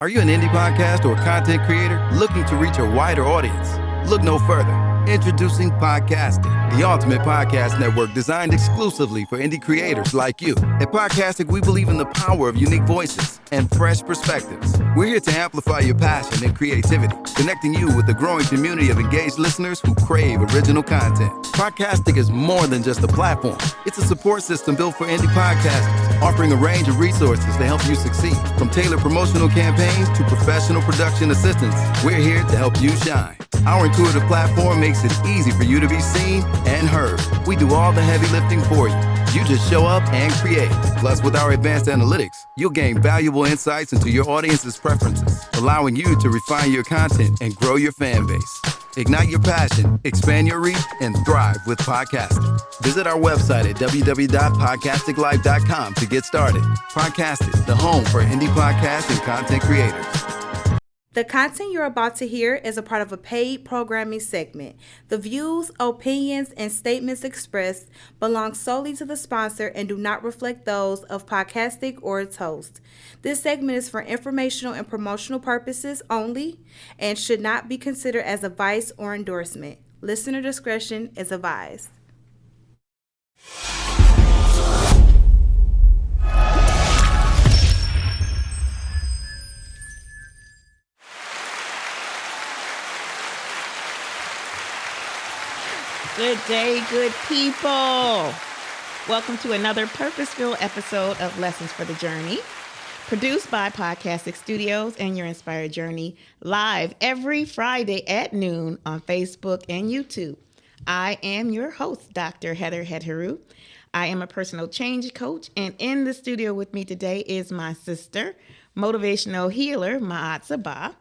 Are you an indie podcast or content creator looking to reach a wider audience? Look no further. Introducing Podcastic, the ultimate podcast network designed exclusively for indie creators like you. At Podcastic, we believe in the power of unique voices and fresh perspectives. We're here to amplify your passion and creativity, connecting you with a growing community of engaged listeners who crave original content. Podcastic is more than just a platform. It's a support system built for indie podcasters, offering a range of resources to help you succeed. From tailored promotional campaigns to professional production assistance, we're here to help you shine. Our intuitive platform makes it easy for you to be seen and heard. We do all the heavy lifting for you. You just show up and create. Plus, with our advanced analytics, you'll gain valuable insights into your audience's preferences, allowing you to refine your content and grow your fan base. Ignite your passion, expand your reach, and thrive with podcasting. Visit our website at www.podcasticlife.com to get started. Podcasting, the home for indie podcasts and content creators. The content you're about to hear is a part of a paid programming segment. The views, opinions, and statements expressed belong solely to the sponsor and do not reflect those of Podcastic or its host. This segment is for informational and promotional purposes only and should not be considered as advice or endorsement. Listener discretion is advised. Good day, good people. Welcome to another purpose-filled episode of Lessons for the Journey, produced by Podcastic Studios and Your Inspired Journey, live every Friday at noon on Facebook and YouTube. I am your host, Dr. Hetheru. I am a personal change coach, and in the studio with me today is my sister, motivational healer, Seba.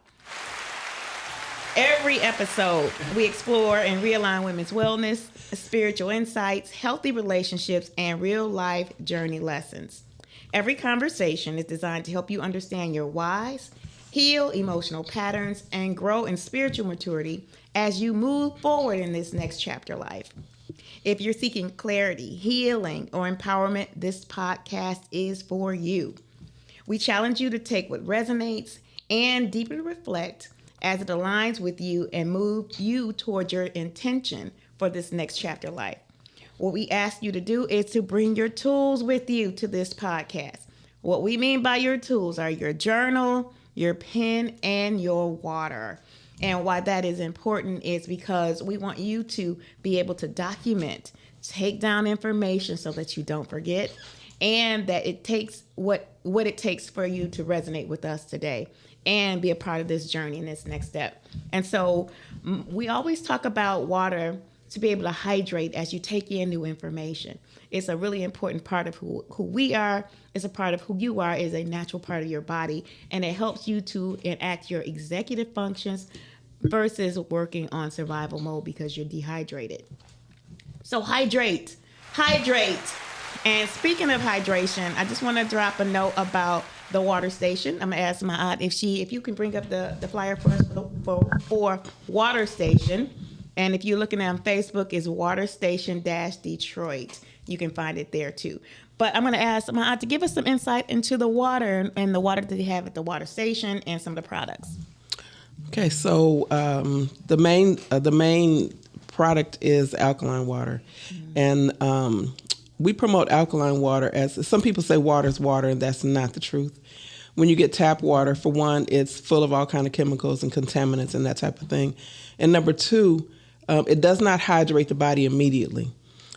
Every episode, we explore and realign women's wellness, spiritual insights, healthy relationships, and real-life journey lessons. Every conversation is designed to help you understand your whys, heal emotional patterns, and grow in spiritual maturity as you move forward in this next chapter life. If you're seeking clarity, healing, or empowerment, this podcast is for you. We challenge you to take what resonates and deeply reflect as it aligns with you and move you toward your intention for this next chapter life. What we ask you to do is to bring your tools with you to this podcast. What we mean by your tools are your journal, your pen, and your water. And why that is important is because we want you to be able to document, take down information so that you don't forget, and that it takes what it takes for you to resonate with us today and be a part of this journey in this next step. And so we always talk about water to be able to hydrate as you take in new information. It's a really important part of who we are. It's a part of who you are, is a natural part of your body, and it helps you to enact your executive functions versus working on survival mode because you're dehydrated. So hydrate. And speaking of hydration, I just want to drop a note about the water station. I'm gonna ask my aunt if you can bring up the flyer for us for water station. And if you're looking on Facebook, it's Water Station Detroit. You can find it there too. But I'm gonna ask my aunt to give us some insight into the water and the water that they have at the water station and some of the products. Okay, so the main product is alkaline water, and we promote alkaline water as some people say water is water, and that's not the truth. When you get tap water, for one, it's full of all kinds of chemicals and contaminants and that type of thing. And number two, it does not hydrate the body immediately.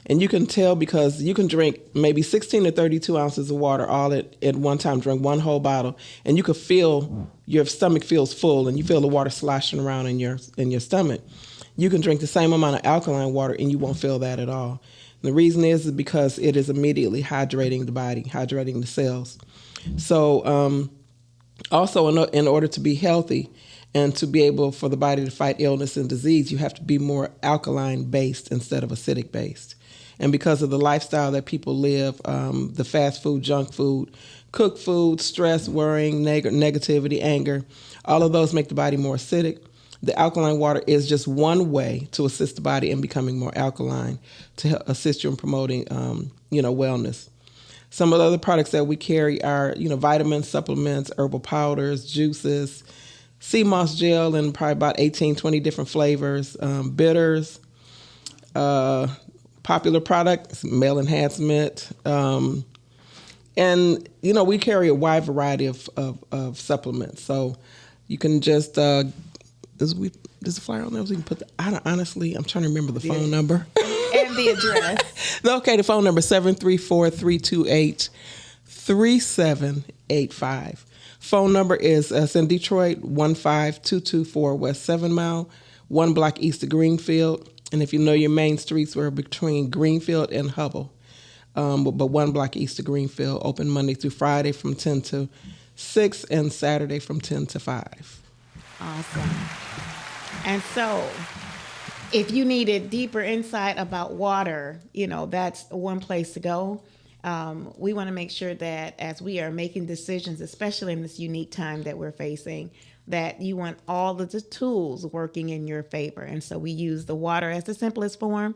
And you can tell because you can drink maybe 16 to 32 ounces of water all at one time, drink one whole bottle, and you could feel your stomach feels full and you feel the water sloshing around in your stomach. You can drink the same amount of alkaline water and you won't feel that at all. And the reason is because it is immediately hydrating the body, hydrating the cells. So also in order to be healthy and to be able for the body to fight illness and disease, you have to be more alkaline based instead of acidic based. And because of the lifestyle that people live, the fast food, junk food, cooked food, stress, worrying, negativity, anger, all of those make the body more acidic. The alkaline water is just one way to assist the body in becoming more alkaline to assist you in promoting, wellness. Some of the other products that we carry are, vitamins, supplements, herbal powders, juices, sea moss gel in probably about 18, 20 different flavors, bitters, popular products, male enhancement, and, we carry a wide variety of supplements. So you can just, there's a flyer on there. So you can put honestly, I'm trying to remember the phone number. And the address. Okay, the phone number is 734-328-3785. Phone number is in Detroit, 15224 West 7 Mile, 1 block east of Greenfield. And if you know your main streets, we're between Greenfield and Hubble. But 1 block east of Greenfield, open Monday through Friday from 10 to 6 and Saturday from 10 to 5. Awesome. And so, if you needed deeper insight about water, that's one place to go. We want to make sure that as we are making decisions, especially in this unique time that we're facing, that you want all of the tools working in your favor. And so we use the water as the simplest form.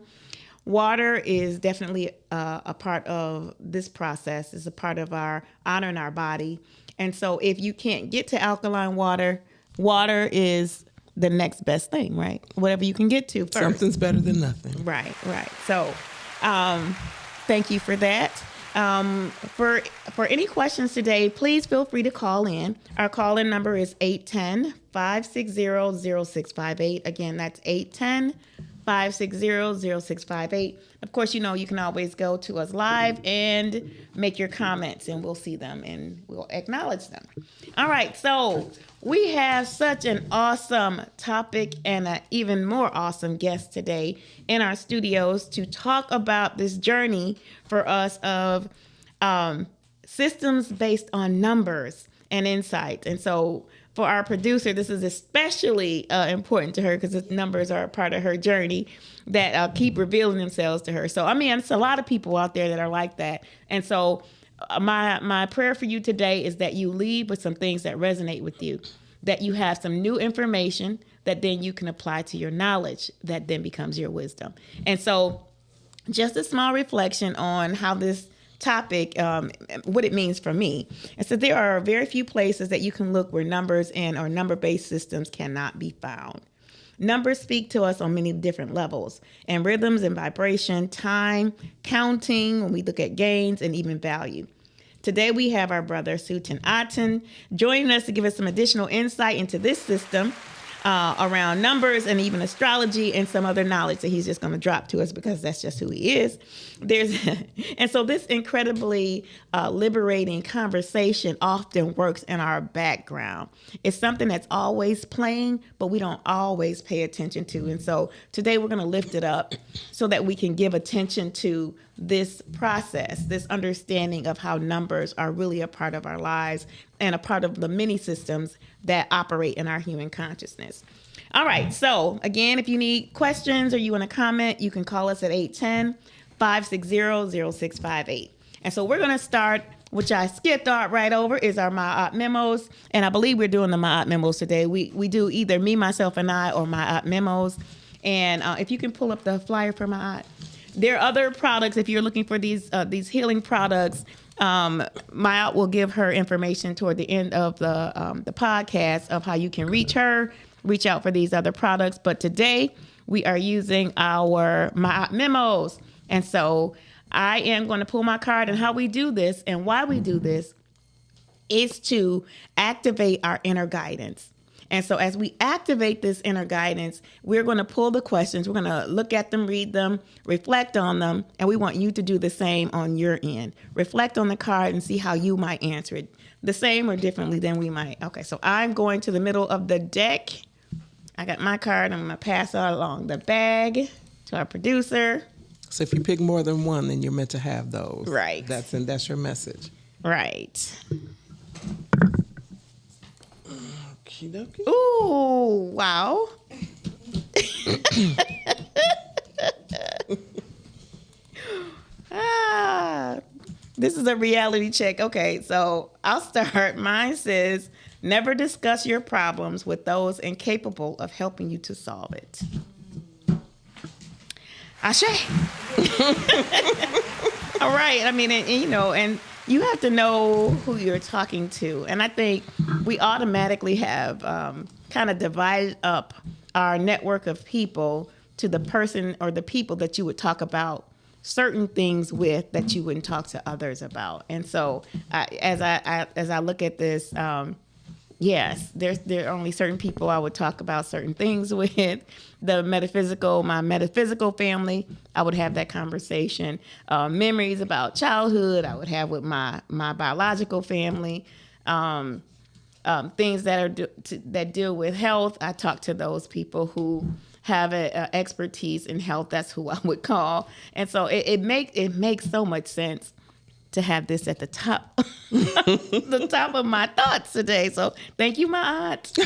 Water is definitely a part of this process. It's a part of our honoring our body. And so if you can't get to alkaline water, water is the next best thing, right? Whatever you can get to first. Something's better than nothing. Right. So thank you for that. For any questions today, please feel free to call in. Our call-in number is 810-560-0658. Again, that's 810-560-0658. Of course, you can always go to us live and make your comments, and we'll see them and we'll acknowledge them. All right, so we have such an awesome topic and an even more awesome guest today in our studios to talk about this journey for us of systems based on numbers and insights. And so for our producer, this is especially important to her because the numbers are a part of her journey that keep revealing themselves to her. So, it's a lot of people out there that are like that. And so my prayer for you today is that you leave with some things that resonate with you, that you have some new information that then you can apply to your knowledge that then becomes your wisdom. And so just a small reflection on how this topic, what it means for me. And so there are very few places that you can look where numbers or number-based systems cannot be found. Numbers speak to us on many different levels, and rhythms and vibration, time, counting, when we look at gains, and even value. Today we have our brother Suten Aten joining us to give us some additional insight into this system around numbers and even astrology and some other knowledge that he's just going to drop to us because that's just who he is. And so this incredibly liberating conversation often works in our background. It's something that's always playing, but we don't always pay attention to. And so today we're going to lift it up so that we can give attention to this process, this understanding of how numbers are really a part of our lives and a part of the many systems that operate in our human consciousness. All right. So again, if you need questions or you want to comment, you can call us at 810-560-0658. And so we're going to start, which I skipped right over, is our My Op Memos. And I believe we're doing the My Op Memos today. We do either me, myself, and I, or My Op Memos. And if you can pull up the flyer for My Op. There are other products. If you're looking for these healing products, Maya will give her information toward the end of the podcast of how you can reach out for these other products. But today we are using our My Memos. And so I am going to pull my card, and how we do this and why we do this is to activate our inner guidance. And so as we activate this inner guidance, we're going to pull the questions. We're going to look at them, read them, reflect on them. And we want you to do the same on your end. Reflect on the card and see how you might answer it the same or differently than we might. Okay, so I'm going to the middle of the deck. I got my card. I'm going to pass it along the bag to our producer. So if you pick more than one, then you're meant to have those. Right. That's your message. Right. Okey-dokey. Ooh, wow. This is a reality check. Okay, so I'll start. Mine says, never discuss your problems with those incapable of helping you to solve it. Ashe. All right. I mean, and, you know, and you have to know who you're talking to. And I think we automatically have kind of divided up our network of people to the person or the people that you would talk about certain things with that you wouldn't talk to others about. And so as I look at this, yes, there are only certain people I would talk about certain things with. My metaphysical family, I would have that conversation. Memories about childhood, I would have with my biological family. Things that deal with health, I talk to those people who have a expertise in health. That's who I would call. And so it makes so much sense to have this at the top, the top of my thoughts today. So thank you, my aunt.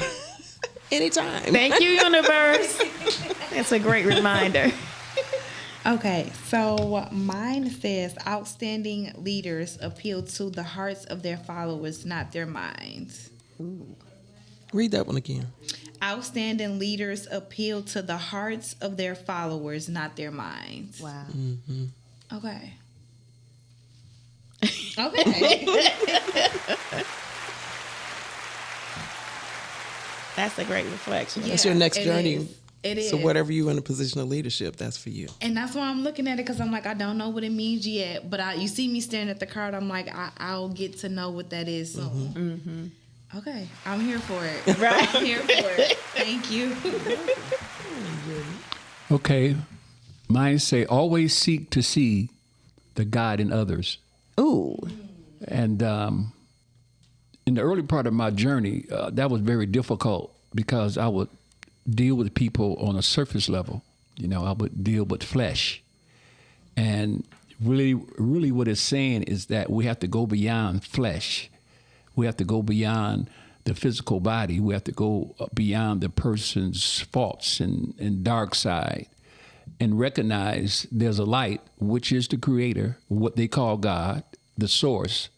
Anytime. Thank you, universe. It's a great reminder. Okay, so mine says outstanding leaders appeal to the hearts of their followers, not their minds. Ooh. Read that one again. Outstanding leaders appeal to the hearts of their followers, not their minds. Wow. Mm-hmm. Okay. Okay. That's a great reflection. That's your next journey. It is. So whatever you're in a position of leadership, that's for you. And that's why I'm looking at it, because I'm like, I don't know what it means yet. But you see me staring at the card, I'm like, I'll get to know what that is soon. Mm-hmm. Okay, I'm here for it. Right, I'm here for it. Thank you. Okay, mine say always seek to see the God in others. Ooh. And in the early part of my journey, that was very difficult because I would deal with people on a surface level. You know, I would deal with flesh. And really what it's saying is that we have to go beyond flesh. We have to go beyond the physical body. We have to go beyond the person's faults and dark side and recognize there's a light, which is the creator, what they call God, the source,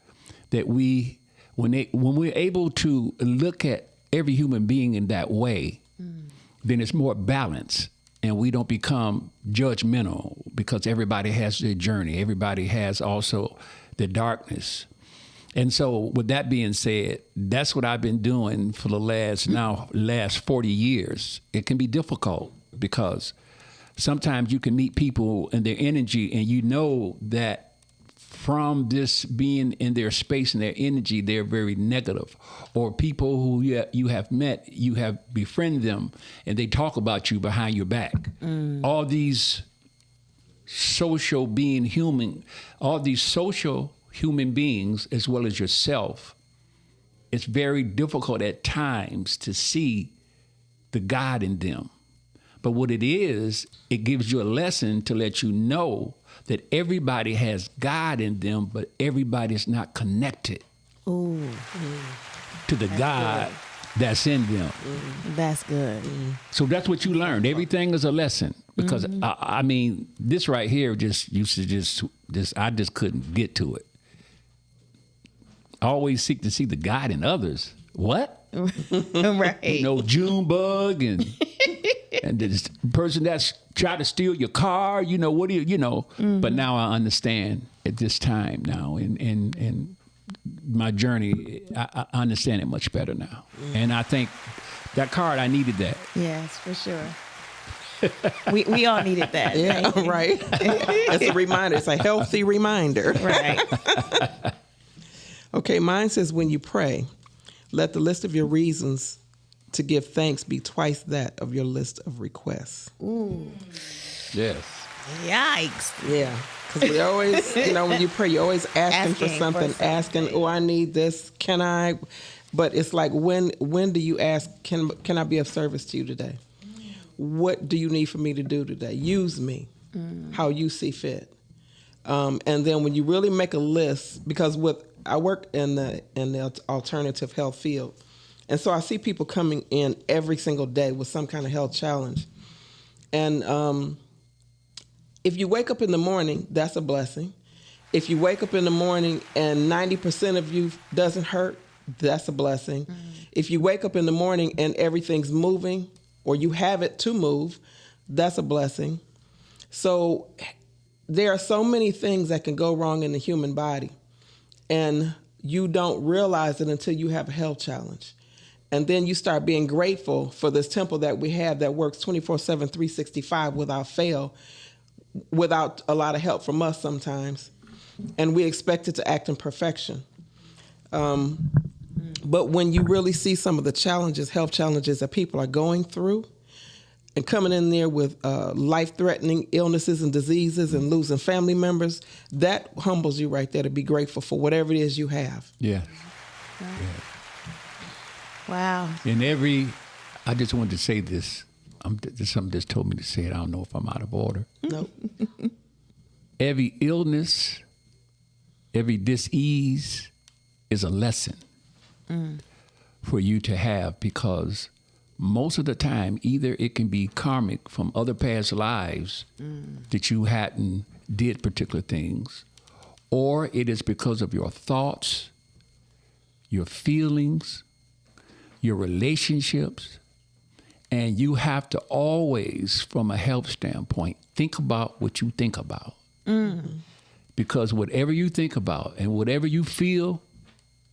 that when we're able to look at every human being in that way, then it's more balanced and we don't become judgmental because everybody has their journey. Everybody has also the darkness. And so with that being said, that's what I've been doing for the last 40 years. It can be difficult because sometimes you can meet people and their energy and you know that from this being in their space and their energy, they're very negative. Or people who you have met, you have befriended them and they talk about you behind your back. All these social being human, all these social human beings as well as yourself, it's very difficult at times to see the God in them. But what it is, it gives you a lesson to let you know that everybody has God in them, but everybody's not connected to the God that's in them. That's good. So that's what you learned. Everything is a lesson. Because I mean, this right here I just couldn't get to it. Always seek to see the God in others. What? Right. No June bug and this person that's tried to steal your car. You know what do you know? But now I understand at this time now in my journey. I understand it much better now, and I think that card I needed that. Yes, for sure. We all needed that. Yeah, right. It's a reminder. It's a healthy reminder. Right. Okay, mine says when you pray, let the list of your reasons to give thanks be twice that of your list of requests. Ooh. Yes. Yikes. Yeah, because we always, when you pray, you're always asking for something, oh, I need this, can I? But it's like, when do you ask, can I be of service to you today? What do you need for me to do today? Use me how you see fit. And then when you really make a list, because I work in the alternative health field, and so I see people coming in every single day with some kind of health challenge. And if you wake up in the morning, that's a blessing. If you wake up in the morning and 90% of you doesn't hurt, that's a blessing. If you wake up in the morning and everything's moving, or you have it to move, that's a blessing. So there are so many things that can go wrong in the human body, and you don't realize it until you have a health challenge. And then you start being grateful for this temple that we have that works 24/7, 365 without fail, without a lot of help from us sometimes. And we expect it to act in perfection. But when you really see some of the challenges, health challenges that people are going through, and coming in there with life-threatening illnesses and diseases and losing family members, that humbles you right there to be grateful for whatever it is you have. Yeah. Wow. I just wanted to say this. Something just told me to say it. I don't know if I'm out of order. No. Every illness, every dis-ease is a lesson for you to have, because most of the time, either it can be karmic from other past lives that you hadn't did particular things, or it is because of your thoughts, your feelings, your relationships, and you have to always, from a health standpoint, think about what you think about. Because whatever you think about and whatever you feel,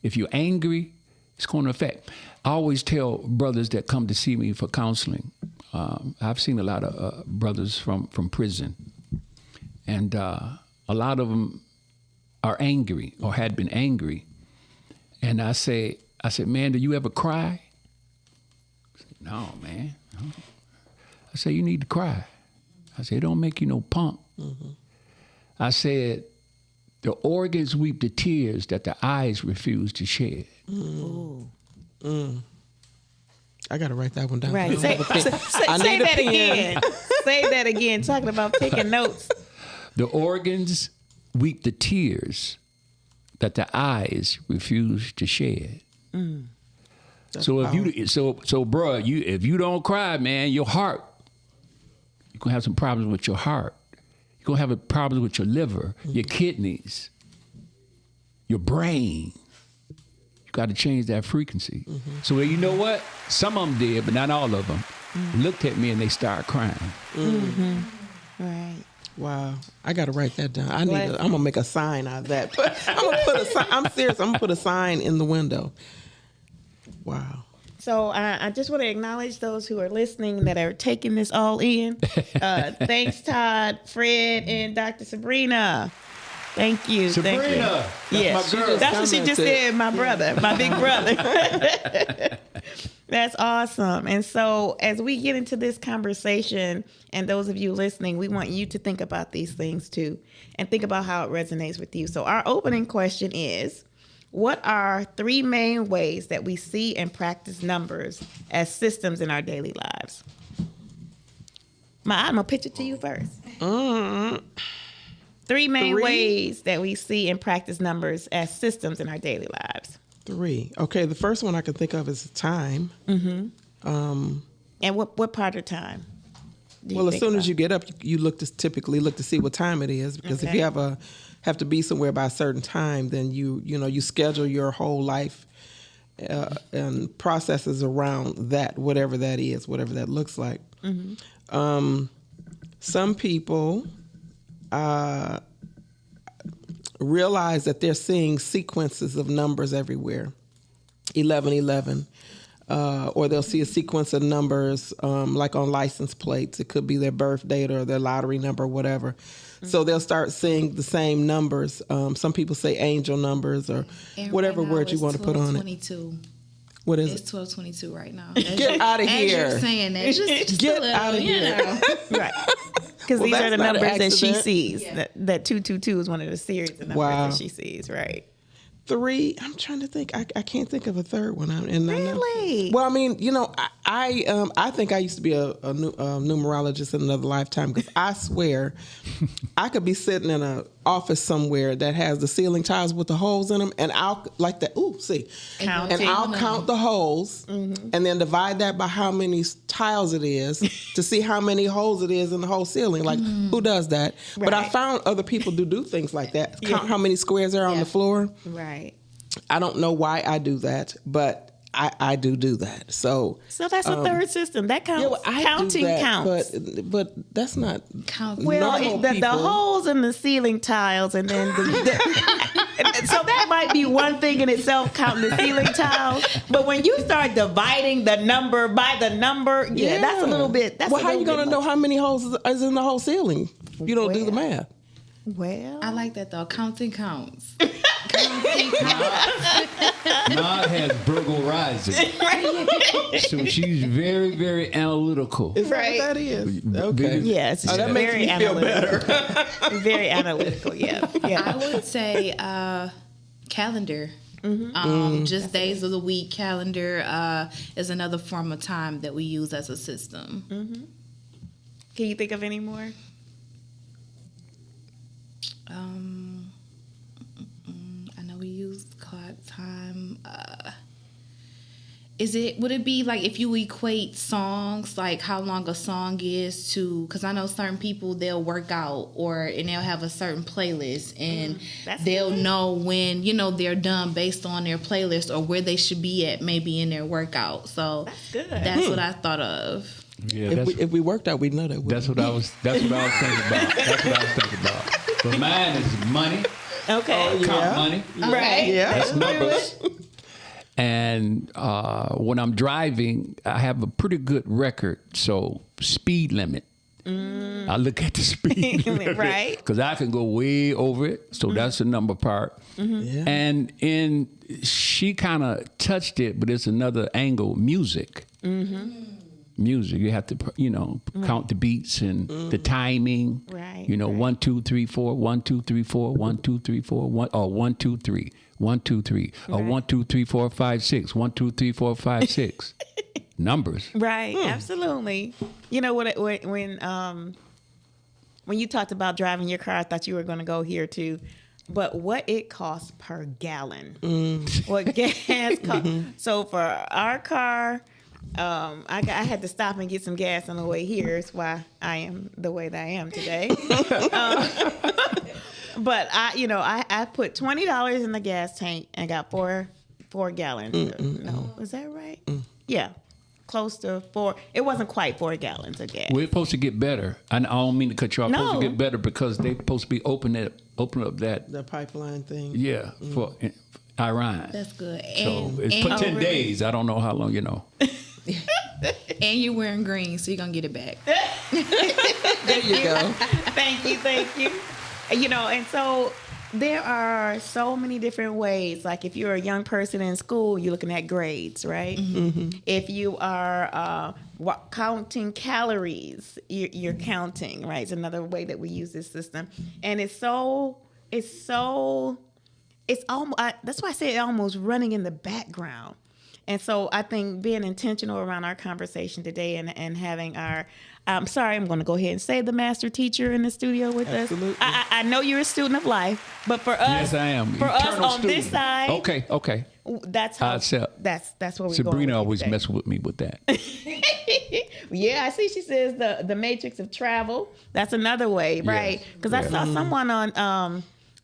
if you're angry, it's going to affect. I always tell brothers that come to see me for counseling, I've seen a lot of brothers from prison, and a lot of them are angry or had been angry. And I said, man, do you ever cry? I said, no, man. No. I said, you need to cry. I said, it don't make you no punk. I said, the organs weep the tears that the eyes refuse to shed. I got to write that one down. Right. Say that again. Say that again. Talking about taking notes. The organs weep the tears that the eyes refuse to shed. So if if you don't cry, man, your heart, you're gonna have some problems with your heart. You're gonna have problems with your liver, your kidneys, your brain. You got to change that frequency. So you know what? Some of them did, but not all of them. Looked at me and they started crying. Right. Wow, I got to write that down. I'm gonna make a sign out of that. I'm gonna put a sign. I'm serious. I'm gonna put a sign in the window. Wow. So I just want to acknowledge those who are listening that are taking this all in. Thanks, Todd, Fred, and Dr. Sabrina. Thank you. Sabrina, Thank you. that's Yes, my girl. that's what she just said, my brother, my big brother. That's awesome. And so as we get into this conversation, and those of you listening, we want you to think about these things too, and think about how it resonates with you. So our opening question is, what are 3 main ways that we see and practice numbers as systems in our daily lives? I'm going to pitch it to you first. 3 main ways that we see and practice numbers as systems in our daily lives. 3. Okay, the first one I can think of is time. And what part of time? Well, as soon as you get up, you typically look to see what time it is, because if you have to be somewhere by a certain time, then you schedule your whole life and processes around that, whatever that is, whatever that looks like. Some people realize that they're seeing sequences of numbers everywhere, 1111. Or they'll see a sequence of numbers, like on license plates. It could be their birth date or their lottery number, whatever. So they'll start seeing the same numbers. Some people say angel numbers or whatever word you want to put on it. What is it's 12:22 right now. Get out of here. As you're saying that, just Get a little, out of here. Right. Because these are the that's not an numbers that she accident. sees. That 222 is one of the series of numbers that she sees, right? 3. I'm trying to think. I can't think of a third one. Really? Well, I mean, I think I used to be a numerologist in another lifetime, because I swear I could be sitting in an office somewhere that has the ceiling tiles with the holes in them, and I'll like that. Counting. And I'll count the holes and then divide that by how many tiles it is to see how many holes it is in the whole ceiling. Like, who does that? Right. But I found other people do things like that. Count how many squares are on the floor. Right. I don't know why I do that, but I do that. So that's a third system that counts. yeah, well, I counting do that, counts. but that's not Count. Well, normal the people. holes in the ceiling tiles, and then so that might be one thing in itself, counting the ceiling tiles. But when you start dividing the number by the number, that's a little bit. That's well, how you gonna know how many holes is in the whole ceiling if you don't do the math? Well, I like that though. Counting counts. Ma has Virgo rising. So she's very, very analytical. Is that what that is? Okay. yes, Oh, that makes very me feel analytical. better. Very analytical. Yeah. I would say calendar. Just days of the week. Calendar is another form of time that we use as a system. Can you think of any more? I know we use clock time. Would it be like if you equate songs, like how long a song is to, because I know certain people, they'll work out and they'll have a certain playlist and they'll know when, they're done based on their playlist or where they should be at maybe in their workout. So that's what I thought of. Yeah, If we worked out, we'd know that. that's what I was thinking about. But mine is money. Okay. Count money. Right. Yeah. That's numbers. And when I'm driving, I have a pretty good record. So speed limit. I look at the speed limit, Right. Because I can go way over it. So that's the number part. Yeah. And she kind of touched it, but it's another angle. Music. Music. You have to, count the beats and the timing. Right. 1, 2, 3, 4, 1, 2, 3, 4, 1, 2, 3, 4, 1, or 1, 2, 3, 1, 2, 3, or 1, 2, 3, 4, 5, 6, 1, 2, 3, 4, 5, 6. Numbers. Right, absolutely. You know when you talked about driving your car, I thought you were going to go here too. But what it costs per gallon? What gas costs? So for our car, I had to stop and get some gas on the way here. It's why I am the way that I am today. But I put $20 in the gas tank and got four gallons. No, is that right? Yeah. Close to 4. It wasn't quite 4 gallons of gas. We're supposed to get better. I don't mean to cut you off. No. Supposed to get better because they're supposed to be opening up that. The pipeline thing. Yeah, for Iran. That's good. So it's for 10 days. I don't know how long, And you're wearing green, so you're going to get it back. There you go. Thank you. And so there are so many different ways. Like if you're a young person in school, you're looking at grades, right? If you are counting calories, you're counting, right? It's another way that we use this system. And it's almost, that's why I say it almost running in the background. And so I think being intentional around our conversation today and having I'm sorry, I'm going to go ahead and say the master teacher in the studio with Absolutely. us. I know you're a student of life, but for us, Yes, I am. For Eternal us on this student. side, Okay. that's how. I accept. That's where we go. Sabrina always messes with me with that. Yeah, I see. She says the matrix of travel. That's another way, right? Because I saw someone on,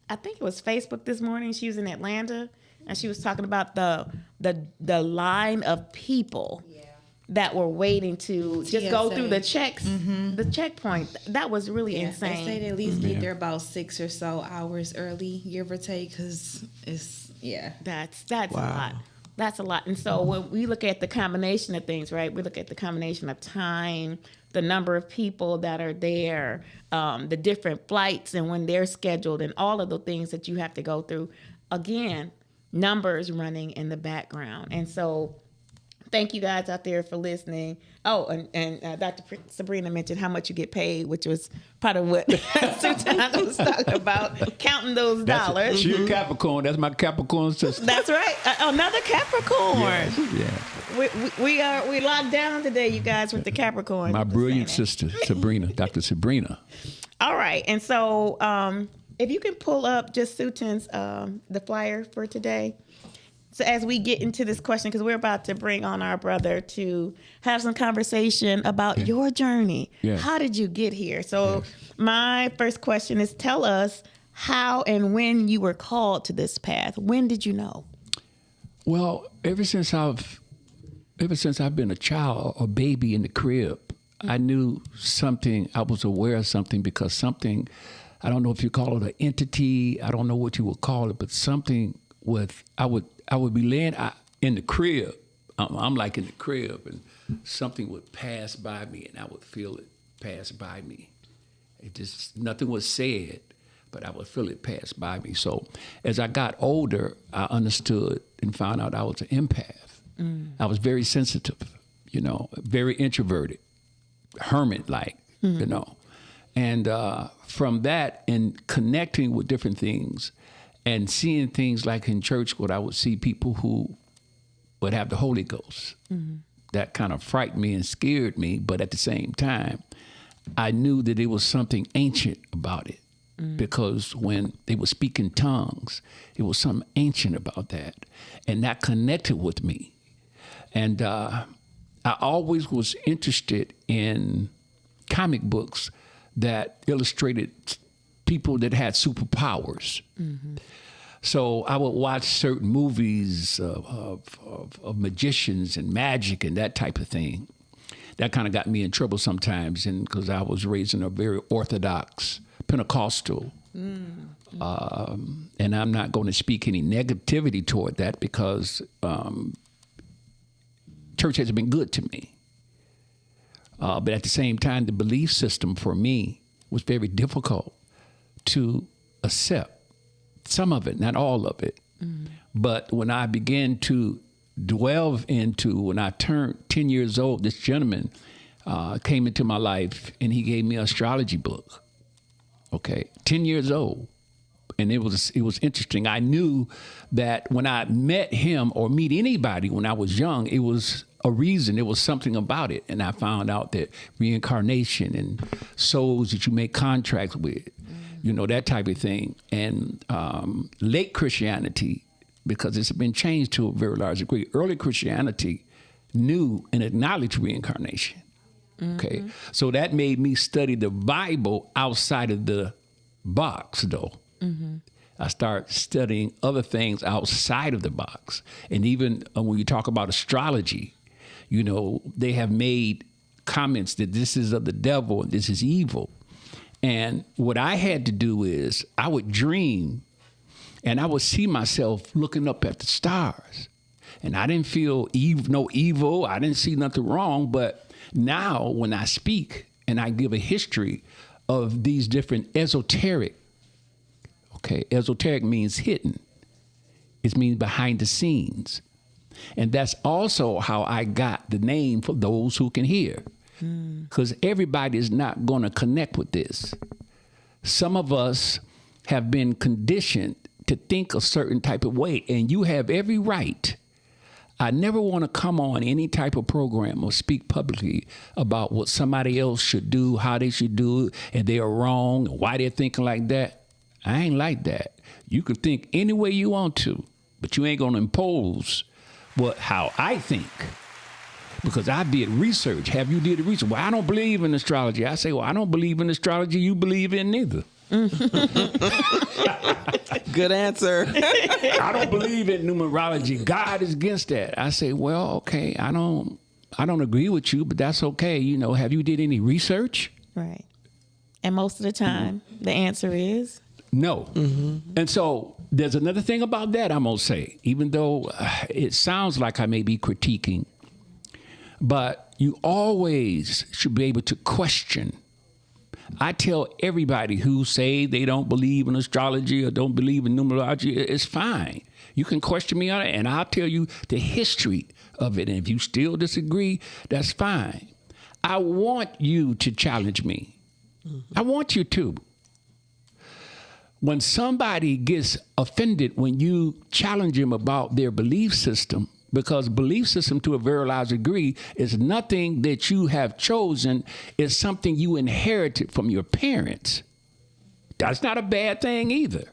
I think it was Facebook this morning. She was in Atlanta, and she was talking about the line of people that were waiting to just go through the checks, the checkpoint. That was really insane. They say they at least get there about 6 or so hours early, give or take, because it's, That's a lot. That's a lot. And so when we look at the combination of things, right, we look at the combination of time, the number of people that are there, the different flights and when they're scheduled and all of the things that you have to go through. Again, numbers running in the background. And so thank you guys out there for listening. Oh, and Dr. Sabrina mentioned how much you get paid, which was part of what Suten Aten was talking about, counting those dollars. She's a Capricorn. That's my Capricorn sister. That's right. Another Capricorn. Yeah. We locked down today, you guys, with the Capricorn. My brilliant sister, Sabrina, Dr. Sabrina. All right. And so if you can pull up just Suten's, the flyer for today. So as we get into this question, because we're about to bring on our brother to have some conversation about your journey. Yes. How did you get here? So my first question is, tell us how and when you were called to this path. When did you know? Well, ever since I've been a child, a baby in the crib, I knew something. I was aware of something because something. I don't know if you call it an entity. I don't know what you would call it, but something with. I would be laying in the crib. I'm like in the crib, and something would pass by me, and I would feel it pass by me. It just nothing was said, but I would feel it pass by me. So as I got older, I understood and found out I was an empath. I was very sensitive, very introverted, hermit-like, And from that and connecting with different things and seeing things like in church where I would see people who would have the Holy Ghost. That kind of frightened me and scared me, but at the same time, I knew that there was something ancient about it. Because when they were speaking tongues, it was something ancient about that. And that connected with me. And I always was interested in comic books that illustrated people that had superpowers. So I would watch certain movies of magicians and magic and that type of thing. That kind of got me in trouble sometimes, and because I was raised in a very orthodox Pentecostal. And I'm not going to speak any negativity toward that because church has been good to me. But at the same time, the belief system for me was very difficult to accept. Some of it, not all of it. But when I began to delve into, when I turned 10 years old, this gentleman came into my life and he gave me an astrology book. Okay, 10 years old. And it was interesting. I knew that when I met him or meet anybody when I was young, it was a reason, it was something about it. And I found out that reincarnation and souls that you make contracts with, that type of thing. And late Christianity, because it's been changed to a very large degree, early Christianity knew and acknowledged reincarnation. Okay, so that made me study the Bible outside of the box, though. I started studying other things outside of the box. And even when you talk about astrology, they have made comments that this is of the devil and this is evil. And what I had to do is I would dream and I would see myself looking up at the stars. And I didn't feel no evil. I didn't see nothing wrong. But now when I speak and I give a history of these different esoteric, esoteric means hidden. It means behind the scenes. And that's also how I got the name for those who can hear. Because everybody is not going to connect with this. Some of us have been conditioned to think a certain type of way, and you have every right. I never want to come on any type of program or speak publicly about what somebody else should do, how they should do it, and they are wrong, and why they're thinking like that. I ain't like that. You can think any way you want to, but you ain't going to impose how I think. Because I did research. Have you did research? Well, I don't believe in astrology. I say, well, I don't believe in astrology. You believe in neither. Good answer. I don't believe in numerology. God is against that. I say, well, okay, I don't agree with you, but that's okay. Have you did any research? Right. And most of the time, the answer is no. And so there's another thing about that I'm going to say, even though it sounds like I may be critiquing, but you always should be able to question. I tell everybody who say they don't believe in astrology or don't believe in numerology, it's fine. You can question me on it, and I'll tell you the history of it. And if you still disagree, that's fine. I want you to challenge me. I want you to. When somebody gets offended when you challenge them about their belief system, because belief system to a very large degree is nothing that you have chosen, it's something you inherited from your parents. That's not a bad thing either.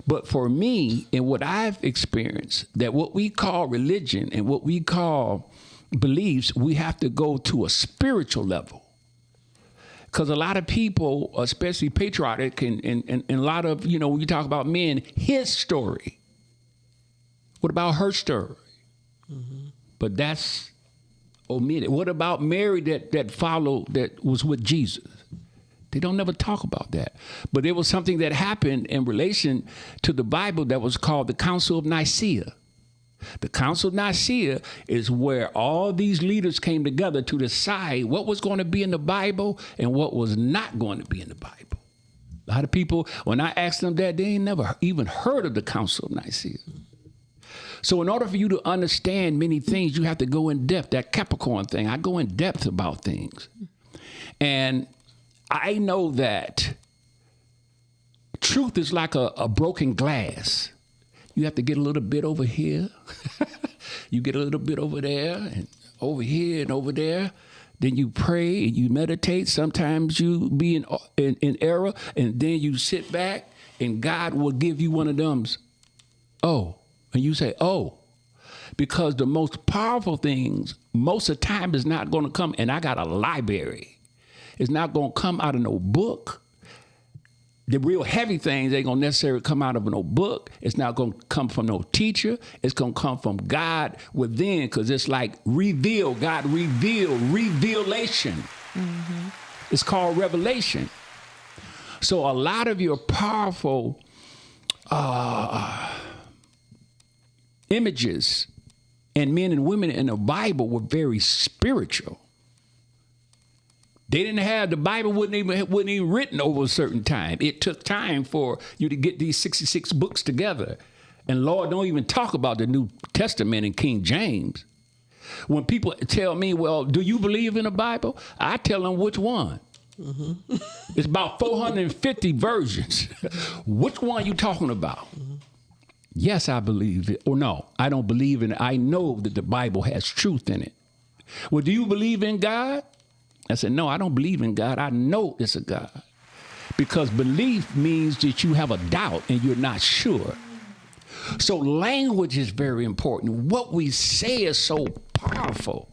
But for me, and what I've experienced, that what we call religion and what we call beliefs, we have to go to a spiritual level. Because a lot of people, especially patriotic and a lot of, when you talk about men, his story. What about her story? But that's omitted. What about Mary that followed, that was with Jesus? They don't never talk about that. But there was something that happened in relation to the Bible that was called the Council of Nicaea. The Council of Nicaea is where all these leaders came together to decide what was going to be in the Bible and what was not going to be in the Bible. A lot of people, when I asked them that, they ain't never even heard of the Council of Nicaea. So in order for you to understand many things, you have to go in depth. That Capricorn thing, I go in depth about things. And I know that truth is like a broken glass. You have to get a little bit over here. You get a little bit over there and over here and over there. Then you pray and you meditate. Sometimes you be in error, and then you sit back and God will give you one of them. Oh, and you say, oh, because the most powerful things most of the time is not going to come. And I got a library. It's not going to come out of no book. The real heavy things ain't going to necessarily come out of no book. It's not going to come from no teacher. It's going to come from God within, because it's like reveal, God reveal, revelation. Mm-hmm. It's called revelation. So a lot of your powerful images and men and women in the Bible were very spiritual. They didn't have, the Bible wasn't even written over a certain time. It took time for you to get these 66 books together. And Lord, don't even talk about the New Testament in King James. When people tell me, well, do you believe in the Bible? I tell them which one. Mm-hmm. It's about 450 versions. Which one are you talking about? Mm-hmm. Yes, I believe it. Or no, I don't believe in it. I know that the Bible has truth in it. Well, do you believe in God? I said, no, I don't believe in God. I know it's a God. Because belief means that you have a doubt and you're not sure. So language is very important. What we say is so powerful.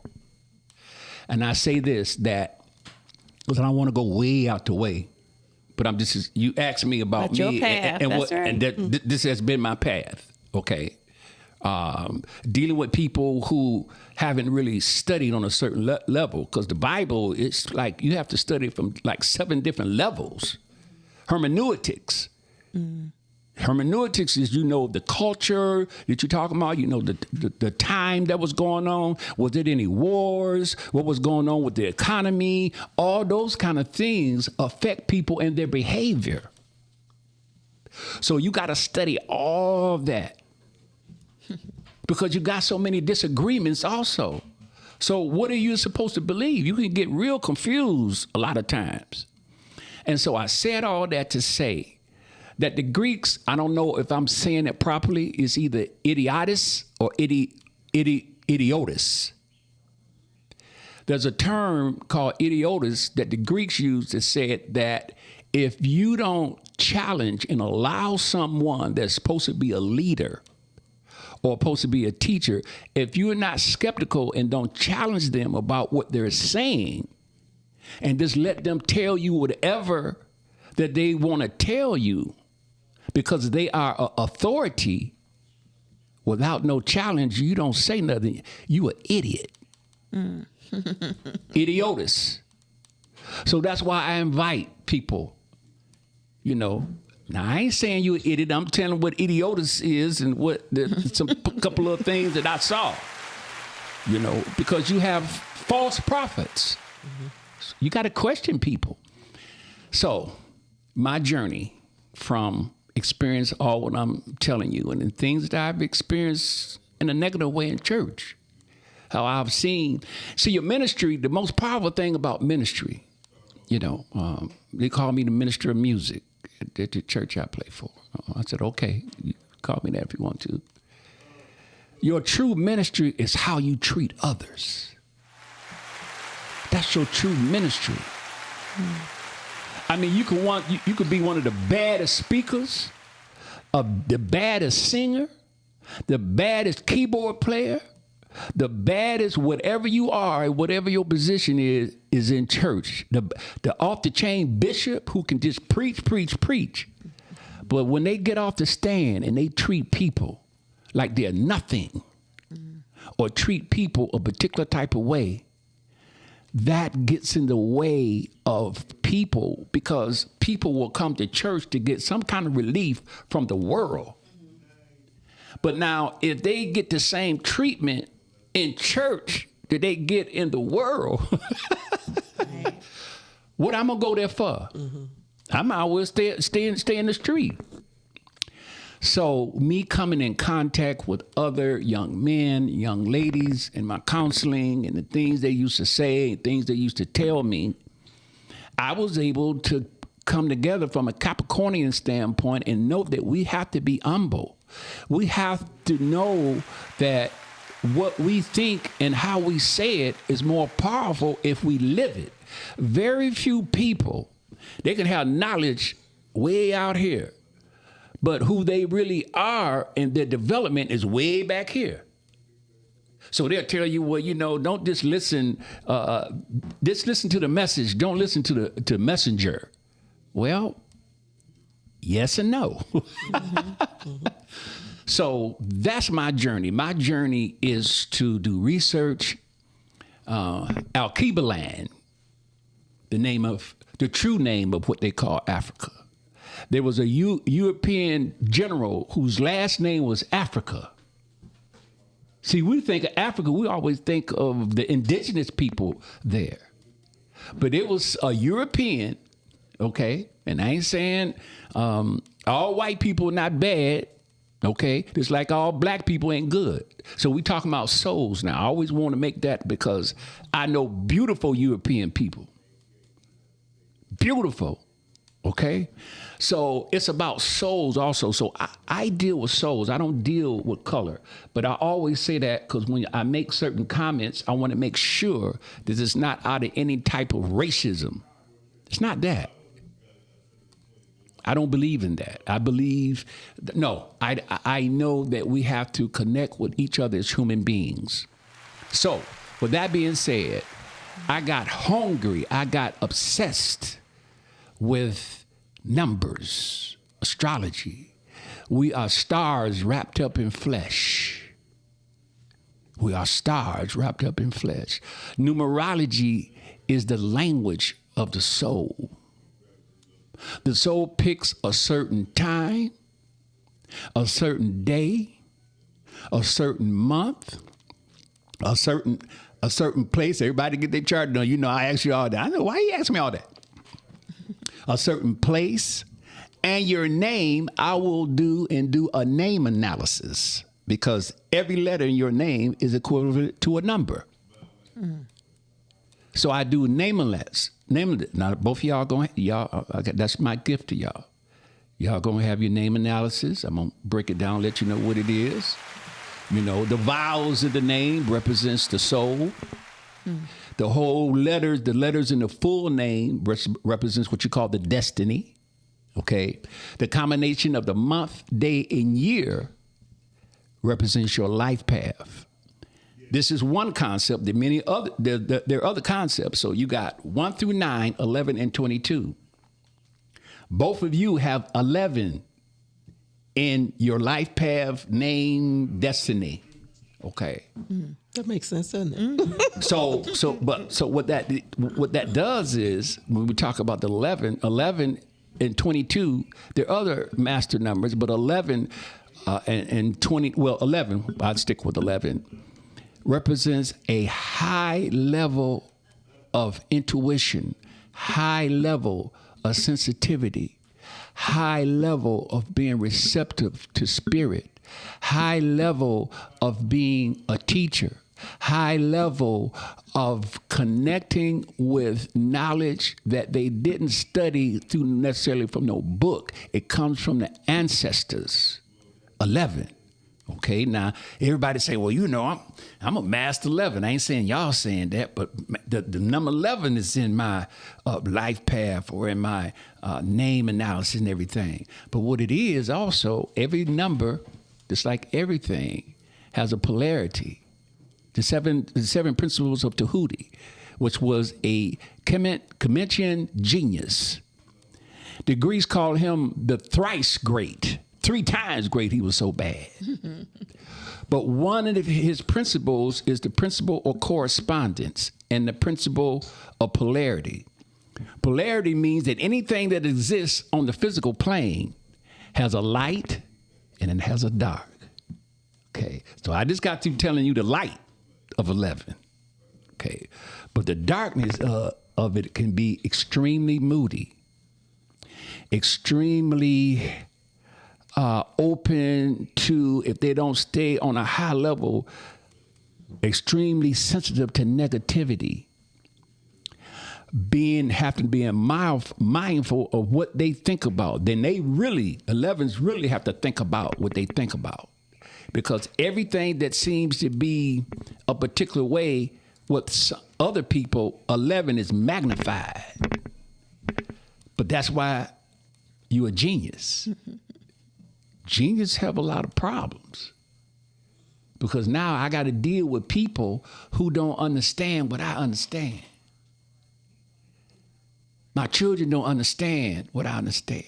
And I say this, that, because I don't want to go way out the way, but I'm just, you asked me about me. Your path. And that's what, right. and this has been my path. Okay. Dealing with people who haven't really studied on a certain level, because the Bible, it's like you have to study from like 7 different levels. Hermeneutics. Mm. Hermeneutics is, you know, the culture that you're talking about, you know, the time that was going on. Was there any wars? What was going on with the economy? All those kind of things affect people and their behavior. So you got to study all of that. Because you got so many disagreements also. So what are you supposed to believe? You can get real confused a lot of times. And so I said all that to say that the Greeks, I don't know if I'm saying it properly, is either idiotis or idiotus. There's a term called idiotus that the Greeks used that said that if you don't challenge and allow someone that's supposed to be a leader or supposed to be a teacher, if you're not skeptical and don't challenge them about what they're saying and just let them tell you whatever that they want to tell you because they are an authority, without no challenge, you don't say nothing. You an idiot. Mm. Idiotus. So that's why I invite people, you know. Now, I ain't saying you're an idiot. I'm telling what idiotus is and what some couple of things that I saw, you know, because you have false prophets. Mm-hmm. You got to question people. So my journey from experience all what I'm telling you and the things that I've experienced in a negative way in church, how I've seen. See, your ministry, the most powerful thing about ministry, you know, they call me the minister of music at the church I play for. I said, okay, you call me that if you want to. Your true ministry is how you treat others. That's your true ministry. I mean, you could be one of the baddest speakers, the baddest singer, the baddest keyboard player, the baddest whatever you are, whatever your position is in church. The off-the-chain bishop who can just preach. But when they get off the stand and they treat people like they're nothing, or treat people a particular type of way, that gets in the way of people, because people will come to church to get some kind of relief from the world. But now, if they get the same treatment in church that they get in the world, what I'm gonna go there for? I might as well stay in the street. So me coming in contact with other young men, young ladies in my counseling, and the things they used to say, things they used to tell me, I was able to come together from a Capricornian standpoint and know that we have to be humble. We have to know that what we think and how we say it is more powerful if we live it. Very few people, they can have knowledge way out here, but who they really are in their development is way back here. So they'll tell you, well, you know, don't just listen, just listen to the message. Don't listen to the messenger. Well, yes and no. So that's my journey. My journey is to do research. Alkebalan, the true name of what they call Africa. There was a European general whose last name was Africa. See, we think of Africa, we always think of the indigenous people there. But it was a European, okay? And I ain't saying all white people are not bad, okay? Just like all black people ain't good. So we talking about souls now. I always want to make that, because I know beautiful European people. Beautiful, okay? So it's about souls also. So I deal with souls. I don't deal with color. But I always say that because when I make certain comments, I want to make sure that it's not out of any type of racism. It's not that. I don't believe in that. I believe, I know that we have to connect with each other as human beings. So with that being said, I got hungry. I got obsessed with numbers, astrology. We are stars wrapped up in flesh. We are stars wrapped up in flesh. Numerology is the language of the soul. The soul picks a certain time, a certain day, a certain month, a certain place. Everybody get their chart done. You know, I ask you all that. I know, why you ask me all that? A certain place, and your name, I will do a name analysis, because every letter in your name is equivalent to a number. So I do name analysis. Now both of y'all that's my gift to y'all. Y'all gonna have your name analysis. I'm gonna break it down, let you know what it is. You know, the vowels of the name represents the soul. The whole letters, the letters in the full name represents what you call the destiny, okay? The combination of the month, day, and year represents your life path. This is one concept. There are other concepts. So you got 1 through 9, 11, and 22. Both of you have 11 in your life path, name, destiny, okay? That makes sense, doesn't it? So what that does is, when we talk about the 11 and 22, there are other master numbers, but 11 and 20, well, 11, I'd stick with 11, represents a high level of intuition, high level of sensitivity, high level of being receptive to spirit, high level of being a teacher, high level of connecting with knowledge that they didn't study through necessarily from no book. It comes from the ancestors. 11. Okay, now everybody say, well, you know, I'm a master 11. I ain't saying y'all saying that, but the number 11 is in my life path or in my name analysis and everything. But what it is also, every number, just like everything, has a polarity. The seven principles of Tahuti, which was a Kemencian genius. The Greeks call him the thrice great. 3 times great. He was so bad. But one of his principles is the principle of correspondence and the principle of polarity. Polarity means that anything that exists on the physical plane has a light and it has a dark. Okay, so I just got through telling you the light of 11. Okay, but the darkness of it can be extremely moody, extremely open to, if they don't stay on a high level, extremely sensitive to negativity. Having to be mindful of what they think about. Then 11s really have to think about what they think about. Because everything that seems to be a particular way with other people, 11 is magnified. But that's why you're a genius. Genius have a lot of problems. Because now I got to deal with people who don't understand what I understand. My children don't understand what I understand.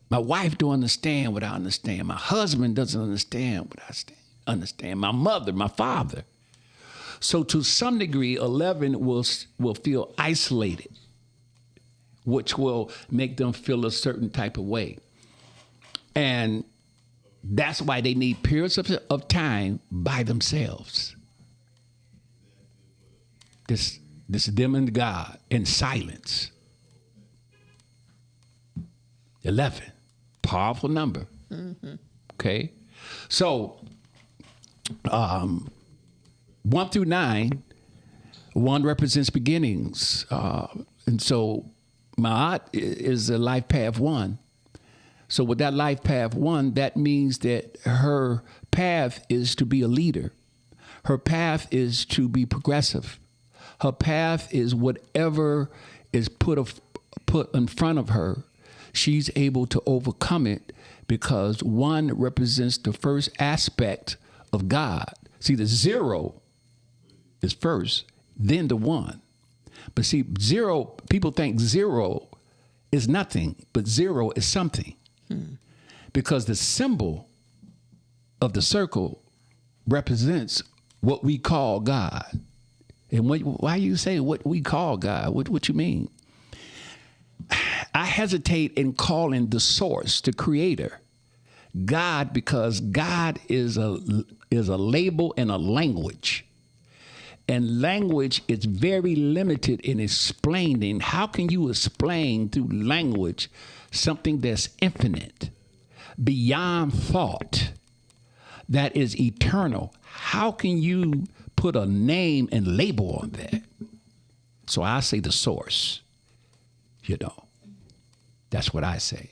My wife don't understand what I understand. My husband doesn't understand what I understand. My mother, my father. So to some degree, 11 will feel isolated, which will make them feel a certain type of way. And that's why they need periods of time by themselves. This is them and God in silence. 11, powerful number. Mm-hmm. Okay, so 1 through 9, 1 represents beginnings, and so Ma'at is a life path 1. So with that life path 1, that means that her path is to be a leader. Her path is to be progressive. Her path is whatever is put in front of her, she's able to overcome it, because 1 represents the first aspect of God. See, the 0 is first, then the 1. But see, 0, people think 0 is nothing, but 0 is something. Because the symbol of the circle represents what we call God. And why you say what we call God? What you mean? I hesitate in calling the source, the creator, God, because God is a label and a language. And language is very limited in explaining. How can you explain through language something that's infinite, beyond thought, that is eternal? How can you put a name and label on that? So I say the source, That's what I say.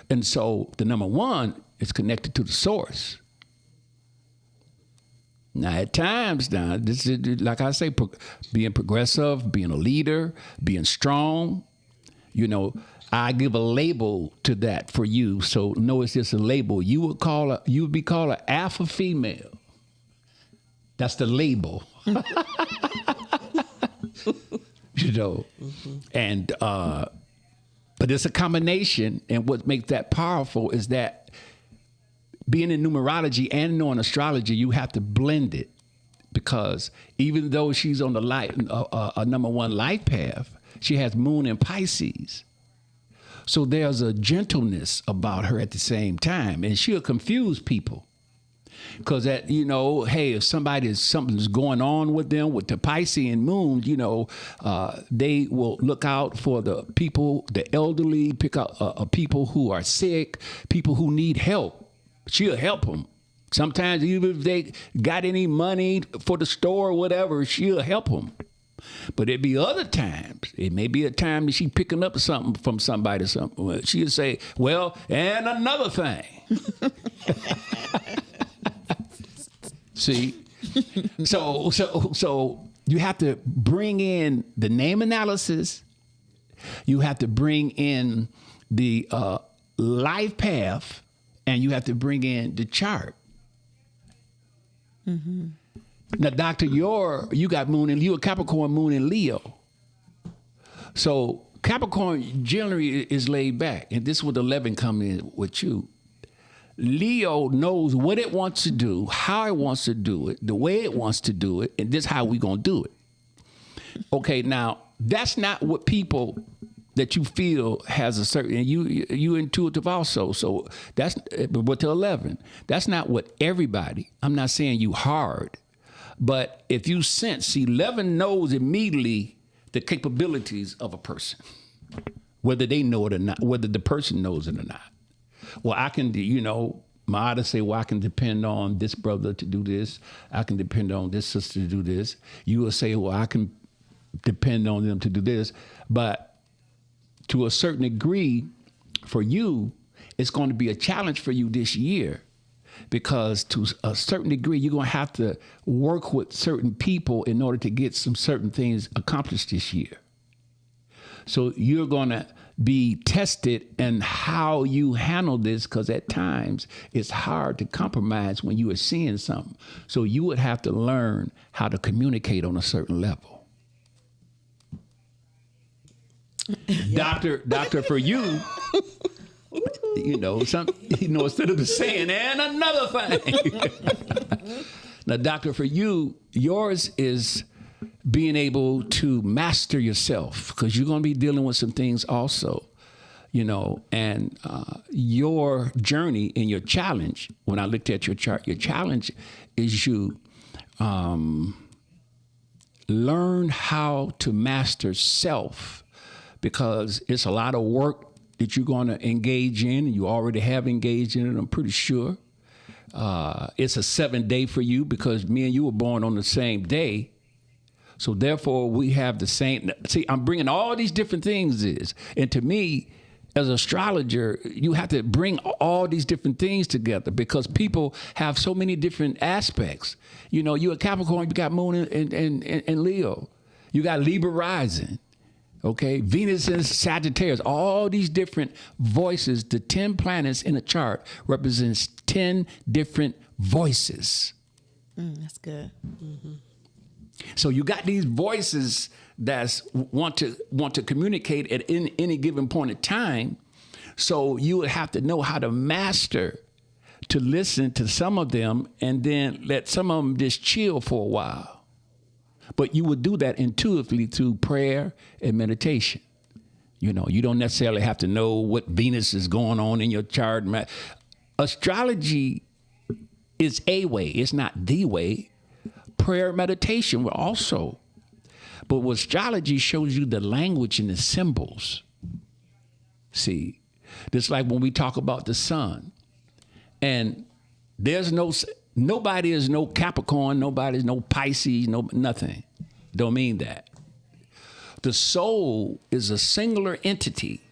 And so the number 1 is connected to the source. Now, at times, this is, like I say, being progressive, being a leader, being strong, I give a label to that for you. So no, it's just a label. You would be called an alpha female. That's the label. Mm-hmm. And but it's a combination, and what makes that powerful is that being in numerology and knowing astrology, you have to blend it, because even though she's on the a number 1 life path, she has moon in Pisces. So there's a gentleness about her at the same time, and she'll confuse people. Because hey, if something's going on with them with the Piscean moon, they will look out for the people, the elderly, pick up people who are sick, people who need help. She'll help them. Sometimes even if they got any money for the store or whatever, she'll help them. But it'd be other times. It may be a time that she's picking up something from somebody or something. She'll say, well, and another thing. See? So you have to bring in the name analysis. You have to bring in the life path, and you have to bring in the chart. Mm-hmm. Now, Doctor, you got moon, and you a Capricorn moon in Leo. So Capricorn generally is laid back, and this is what 11 come in with you. Leo knows what it wants to do, how it wants to do it, the way it wants to do it, and this is how we gonna do it. Okay, now that's not what people that you feel has a certain, and you intuitive also. So that's with the 11. That's not what everybody. I'm not saying you hard, but if you sense 11 knows immediately the capabilities of a person, whether they know it or not, whether the person knows it or not. Well, I can, my others say, well, I can depend on this brother to do this. I can depend on this sister to do this. You will say, well, I can depend on them to do this. But to a certain degree, for you, it's going to be a challenge for you this year, because to a certain degree, you're going to have to work with certain people in order to get some certain things accomplished this year. So you're going to be tested in how you handle this, because at times it's hard to compromise when you are seeing something. So you would have to learn how to communicate on a certain level. Doctor, for you, instead of the saying, and another thing. Now, doctor, for you, yours is being able to master yourself, because you're going to be dealing with some things also, and your journey and your challenge, when I looked at your chart, your challenge is you learn how to master self, because it's a lot of work that you're going to engage in, and you already have engaged in it, I'm pretty sure. It's a 7-day for you, because me and you were born on the same day. So therefore, we have the same. See, I'm bringing all these different things and to me, as an astrologer, you have to bring all these different things together, because people have so many different aspects. You're a Capricorn, you got Moon and Leo. You got Libra rising, okay? Venus and Sagittarius, all these different voices. The 10 planets in a chart represents 10 different voices. That's good. Mm-hmm. So you got these voices that want to communicate at any given point in time. So you would have to know how to master to listen to some of them, and then let some of them just chill for a while. But you would do that intuitively through prayer and meditation. You don't necessarily have to know what Venus is going on in your chart. Astrology is a way. It's not the way. Prayer, meditation will also. But what astrology shows you the language and the symbols. See, just like when we talk about the sun, and nobody is no Capricorn, nobody is no Pisces, nothing. Don't mean that. The soul is a singular entity.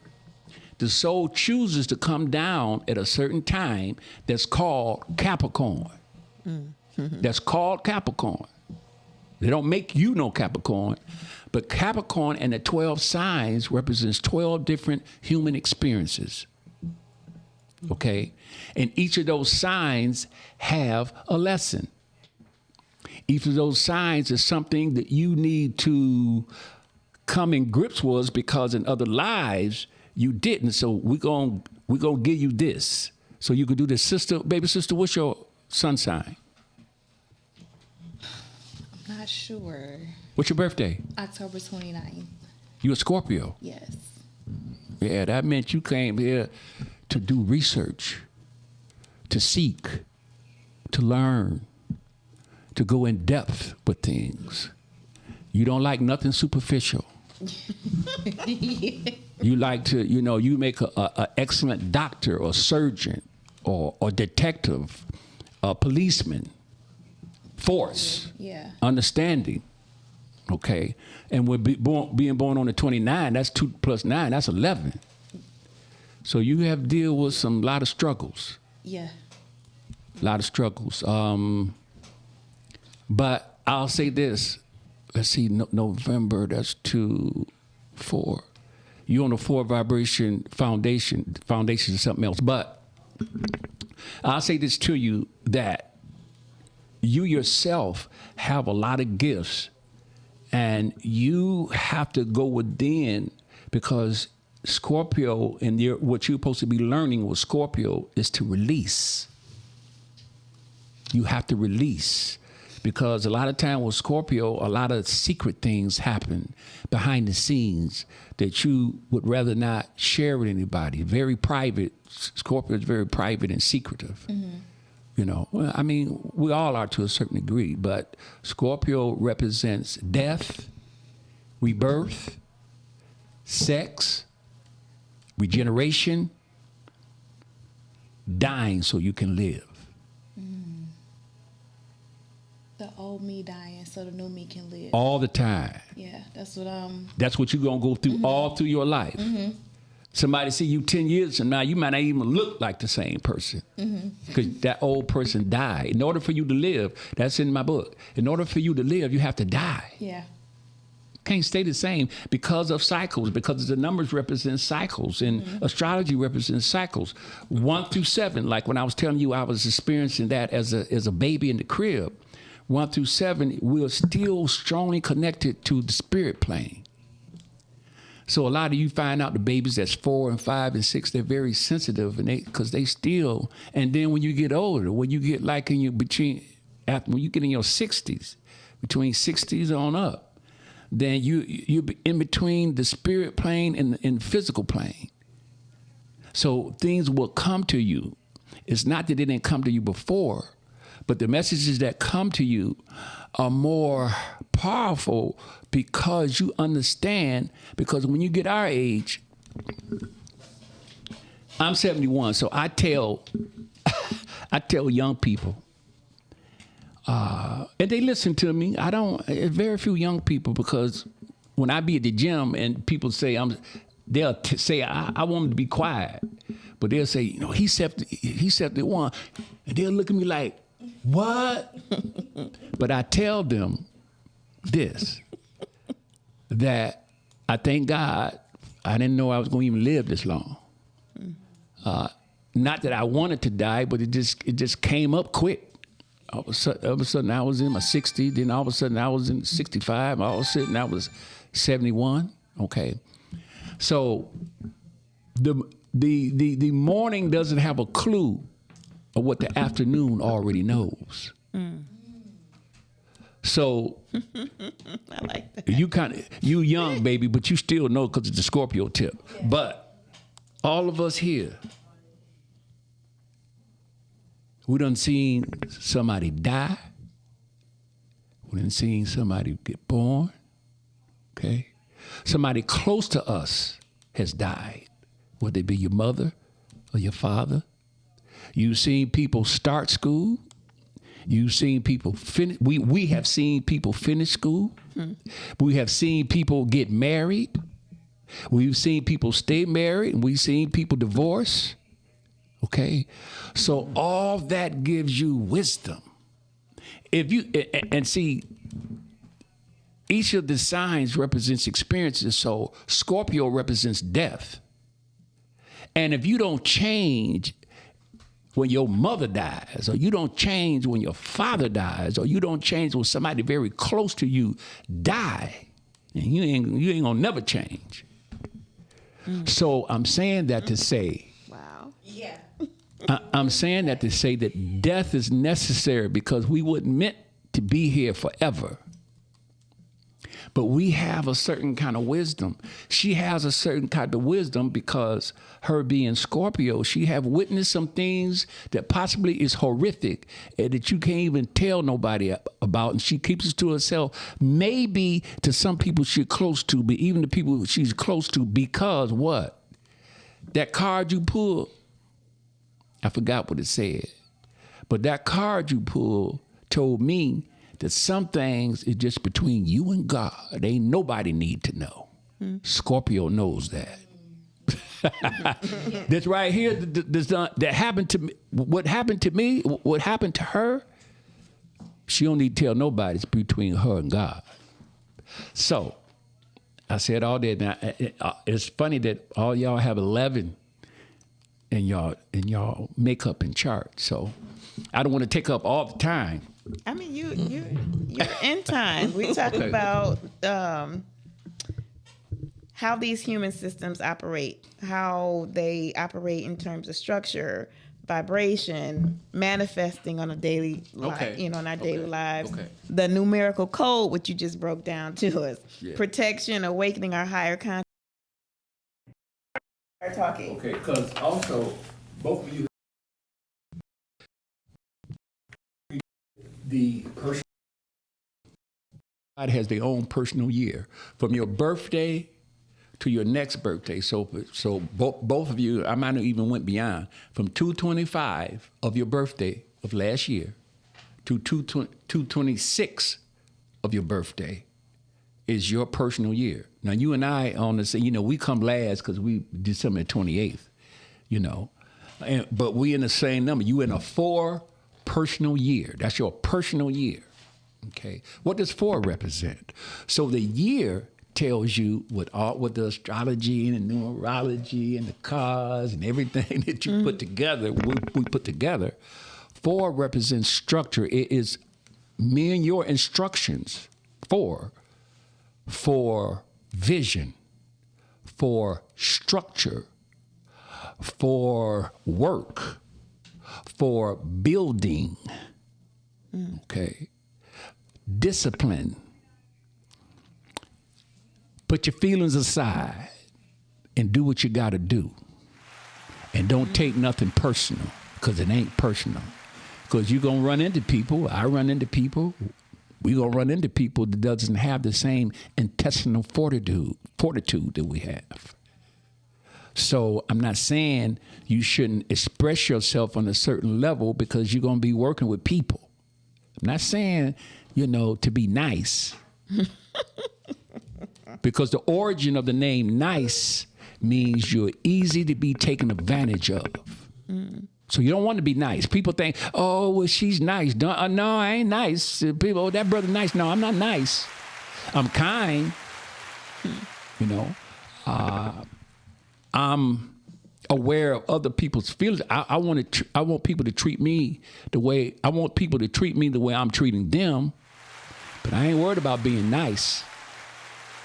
The soul chooses to come down at a certain time that's called Capricorn. That's called Capricorn. They don't make you no Capricorn, but Capricorn and the 12 signs represents 12 different human experiences. Okay? And each of those signs have a lesson. Each of those signs is something that you need to come in grips with, because in other lives you didn't. So we're gonna give you this, so you can do this. Baby sister, what's your sun sign? Not sure. What's your birthday? October 29th. You a Scorpio? Yes. Yeah, that meant you came here to do research, to seek, to learn, to go in depth with things. You don't like nothing superficial. You like to, you make a excellent doctor or surgeon or detective, a policeman. Force, understanding, okay? And we're being born on the 29, that's 2 plus 9, that's 11. So you have to deal with lot of struggles. Yeah. A lot of struggles. But I'll say this. Let's see, November, that's 2, 4. You're on a 4 vibration foundation. Foundation is something else. But I'll say this to you, that you yourself have a lot of gifts, and you have to go within, because Scorpio and what you're supposed to be learning with Scorpio is to release. You have to release, because a lot of time with Scorpio, a lot of secret things happen behind the scenes that you would rather not share with anybody. Very private. Scorpio is very private and secretive. You know, well, I mean, we all are to a certain degree, but Scorpio represents death, rebirth, sex, regeneration, dying so you can live. The old me dying so the new me can live. All the time. Yeah, that's what you're going to go through all through your life. Somebody see you 10 years from now, you might not even look like the same person, because that old person died. In order for you to live, that's in my book. In order for you to live, you have to die. Yeah. Can't stay the same because of cycles, because the numbers represent cycles, and astrology represents cycles. 1 through 7, like when I was telling you I was experiencing that as a baby in the crib. 1 through 7, we're still strongly connected to the spirit plane. So a lot of you find out the babies that's 4 and 5 and 6, they're very sensitive, and because they still. And then when you get older, when you get like when you get in your 60s, between 60s on up, then you're in between the spirit plane and the physical plane. So things will come to you. It's not that they didn't come to you before, but the messages that come to you are more powerful because you understand. Because when you get our age, I'm 71, so I tell young people, and they listen to me. Very few young people, because when I be at the gym and people say they'll say I want them to be quiet, but they'll say, you know, he's 71, and they'll look at me like, what? But I tell them this, that I thank God I didn't know I was going to even live this long. Not that I wanted to die, but it just came up quick. All of a sudden I was in my 60s, then all of a sudden I was in 65, all of a sudden I was 71. Okay. So the morning doesn't have a clue of what the afternoon already knows. So I like that. You young, baby, but you still know because it's the Scorpio tip. Yeah. But all of us here, we done seen somebody die. We done seen somebody get born. Okay? Somebody close to us has died, whether it be your mother or your father. You've seen people start school. You've seen people finish. We have seen people finish school. We have seen people get married. We've seen people stay married, and we've seen people divorce. Okay? So all that gives you wisdom. If you and see, each of the signs represents experiences. So Scorpio represents death. And if you don't change when your mother dies, or you don't change when your father dies, or you don't change when somebody very close to you die, and you ain't gonna never change. So I'm saying that to say, Wow. Yeah. I'm saying that to say that death is necessary, because we weren't meant to be here forever. But we have a certain kind of wisdom. She has a certain kind of wisdom because her being Scorpio, she have witnessed some things that possibly is horrific and that you can't even tell nobody about, and she keeps it to herself. Maybe to some people she's close to, but even the people she's close to, because what? That card you pulled, I forgot what it said, but that card you pulled told me that some things is just between you and God. Ain't nobody need to know. Scorpio knows that. This right here, that happened to me. What happened to me, what happened to her, she don't need to tell nobody. It's between her and God. So I said all that. Now, it's funny that all y'all have 11 in y'all makeup and chart. So I don't want to take up all the time. I mean, you're in time. We talk about how these human systems operate, how they operate in terms of structure, vibration, manifesting on a daily life, in our daily lives. Okay. The numerical code, which you just broke down to us. Yeah. Protection, awakening our higher consciousness. Talking. Okay, because also both of you, the person has their own personal year from your birthday to your next birthday. So both of you, I might have even went beyond from 225 of your birthday of last year to 226 of your birthday is your personal year. Now you and I on the same, we come last because we December 28th, but we in the same number. You in a 4 personal year. That's your personal year. Okay. What does 4 represent? So the year tells you with the astrology and the numerology and the cards and everything that you put together, we put together. 4 represents structure. It is me and your instructions for vision, for structure, for work, for building, okay, discipline. Put your feelings aside and do what you got to do. And don't take nothing personal, because it ain't personal. Because you're going to run into people, I run into people, we're going to run into people that doesn't have the same intestinal fortitude that we have. So I'm not saying you shouldn't express yourself on a certain level because you're going to be working with people. I'm not saying, to be nice. Because the origin of the name nice means you're easy to be taken advantage of. So you don't want to be nice. People think, oh, well, she's nice. No, I ain't nice. People, oh, that brother nice. No, I'm not nice. I'm kind. I'm aware of other people's feelings. I want people to treat me the way I'm treating them. But I ain't worried about being nice.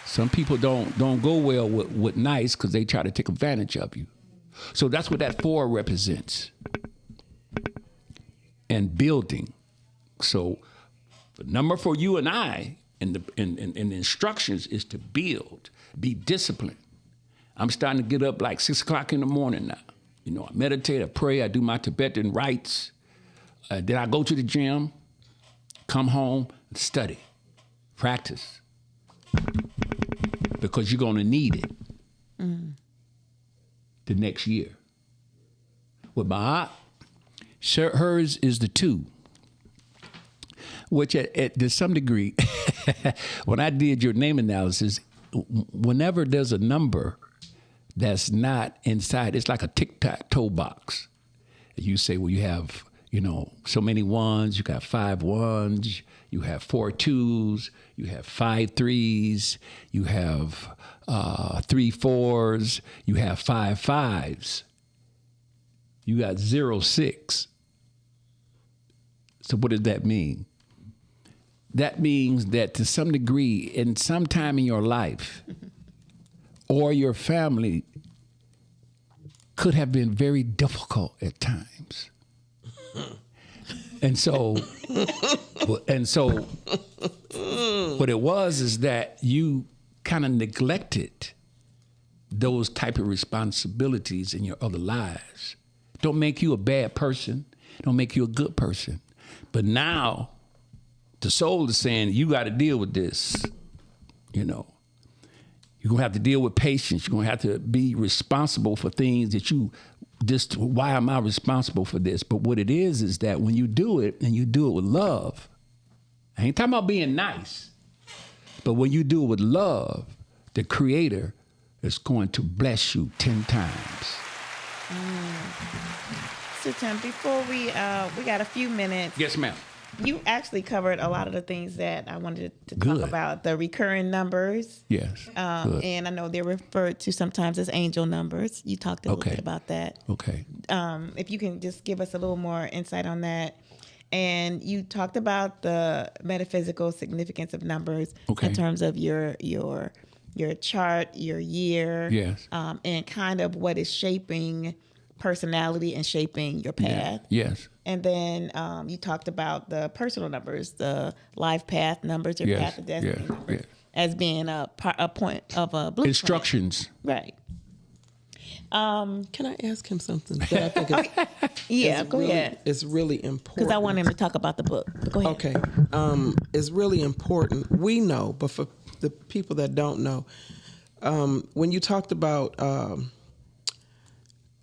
Some people don't go well with nice because they try to take advantage of you. So that's what that 4 represents. And building. So the number for you and I and the instructions is to build, be disciplined. I'm starting to get up like 6 o'clock in the morning now. I meditate, I pray, I do my Tibetan rites. Then I go to the gym, come home, and study, practice. Because you're going to need it the next year. With my hers is the 2, which to some degree, when I did your name analysis, whenever there's a number that's not inside, it's like a tic-tac-toe box. You say, well, you have, so many 1s, you got 5 1s, you have 4 2s, you have 5 3s, you have 3 4s, you have 5 5s, you got 0 6. So what does that mean? That means that to some degree, in some time in your life, or your family could have been very difficult at times. And so what it was is that you kind of neglected those type of responsibilities in your other lives. Don't make you a bad person. Don't make you a good person. But now the soul is saying, you got to deal with this, You're going to have to deal with patience. You're going to have to be responsible for things that why am I responsible for this? But what it is that when you do it, and you do it with love, I ain't talking about being nice, but when you do it with love, the Creator is going to bless you 10 times. Suten, before we got a few minutes. Yes, ma'am. You actually covered a lot of the things that I wanted to talk Good. about. The recurring numbers. Yes. And I know they're referred to sometimes as angel numbers. You talked a little bit about that. Okay. If you can just give us a little more insight on that. And you talked about the metaphysical significance of numbers in terms of your your chart, your year, Yes. And kind of what is shaping personality and shaping your path. Yes. And then you talked about the personal numbers, the life path numbers, your path of destiny numbers, as being a point of a blueprint. Instructions. Right. Can I ask him something that I think is Go ahead. It's really important. Because I want him to talk about the book. But go ahead. Okay. It's really important. We know, but for the people that don't know, when you talked about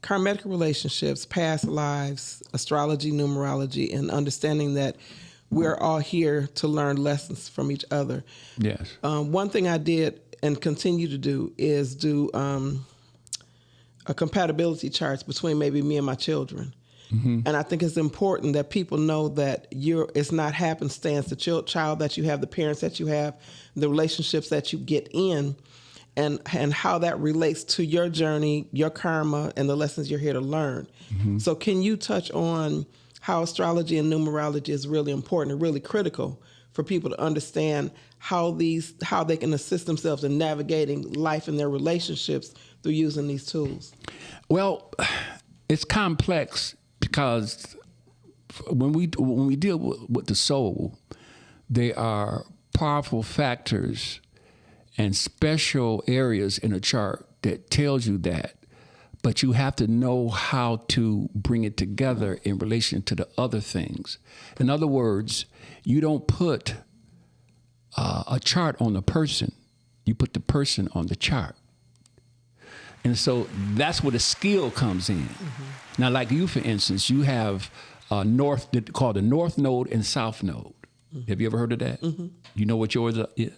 karmic relationships, past lives, astrology, numerology, and understanding that we're all here to learn lessons from each other. Yes. One thing I did and continue to do is do a compatibility charts between maybe me and my children. And I think it's important that people know that it's not happenstance, the child that you have, the parents that you have, the relationships that you get in, and how that relates to your journey, your karma, and the lessons you're here to learn. So can you touch on how astrology and numerology is really important and really critical for people to understand how they can assist themselves in navigating life and their relationships through using these tools? Well, it's complex because when we deal with the soul, there are powerful factors and special areas in a chart that tells you that, but you have to know how to bring it together in relation to the other things. In other words, you don't put a chart on the person, you put the person on the chart. And so that's where the skill comes in. Now, like you, for instance, you have called the North Node and South Node. Have you ever heard of that? You know what yours is?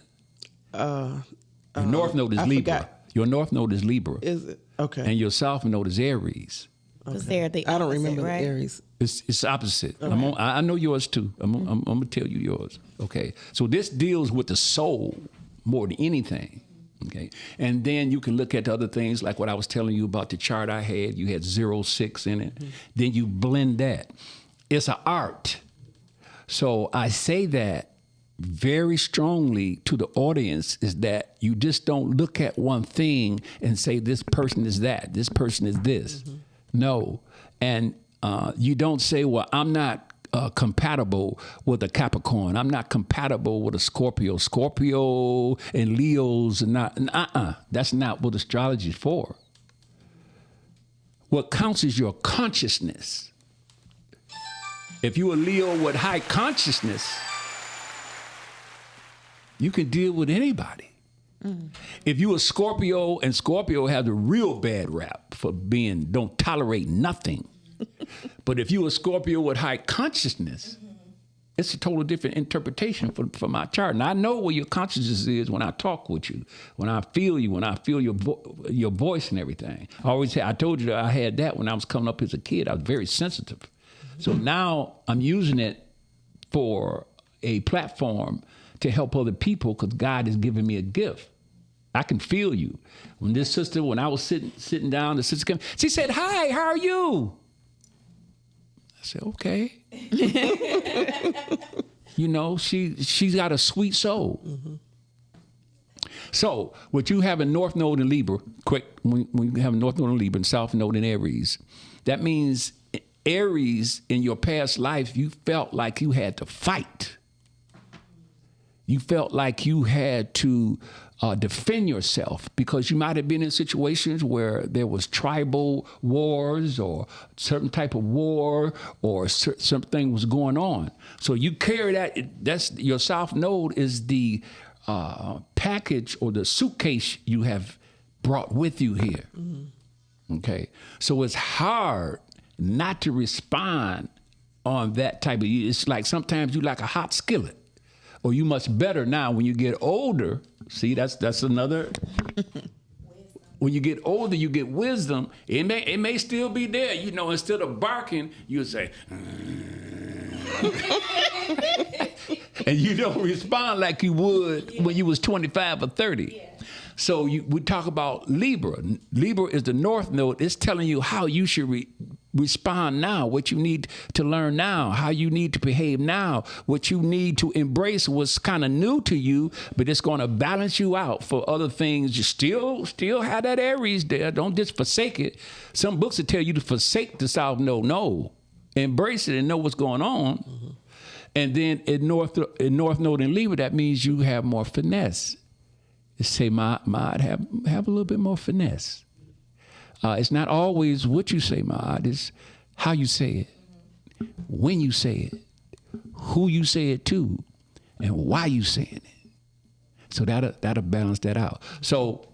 Your North Node is I Libra. forgot. Your North Node is Libra. Is it? Okay. And your South Node is Aries. Because they're the I don't opposite, remember right? the Aries. It's opposite. I know yours too. I'm going to tell you yours. Okay. So this deals with the soul more than anything. Okay. And then you can look at the other things like what I was telling you about the chart I had. You had 0-6 in it. Then you blend that. It's an art. So I say that very strongly to the audience is that you just don't look at one thing and say this person is that, this person is this. No. And you don't say, well, I'm not compatible with a Capricorn. I'm not compatible with a Scorpio. Scorpio and Leos are not, that's not what astrology is for. What counts is your consciousness. If you're a Leo with high consciousness, you can deal with anybody. If you a Scorpio, and Scorpio have the real bad rap for don't tolerate nothing. But if you a Scorpio with high consciousness, it's a total different interpretation for my chart. And I know where your consciousness is when I talk with you, when I feel you, when I feel your voice and everything. I told you that I had that when I was coming up as a kid. I was very sensitive. So now I'm using it for a platform to help other people because God has given me a gift. I can feel you. When I was sitting down, the sister came, she said, "Hi, how are you?" I said, "Okay." You know, she's got a sweet soul. So what you have in North Node and Libra, when you have a North Node and Libra and South Node and Aries, that means Aries in your past life, you felt like you had to fight. You felt like you had to defend yourself because you might have been in situations where there was tribal wars or certain type of war or something was going on. So you carry that. That's your South Node is the package or the suitcase you have brought with you here. Okay, so it's hard not to respond on that type of. It's like sometimes you like a hot skillet. Or you much better now when you get older. See, that's another. When you get older, you get wisdom. It may still be there. You know, instead of barking, you say, and you don't respond like you would when you was 25 or 30. Yeah. So we talk about Libra. Libra is the North Node. It's telling you how you should respond now, what you need to learn now, how you need to behave now, what you need to embrace what's kind of new to you, but it's going to balance you out for other things. You still have that Aries there. Don't just forsake it. Some books will tell you to forsake the South Node. No, embrace it and know what's going on. Mm-hmm. And then in North Node and Libra, that means you have more finesse. Say, Ma'at, have a little bit more finesse. It's not always what you say, Ma'at. It's how you say it, when you say it, who you say it to, and why you saying it. So that'll balance that out. So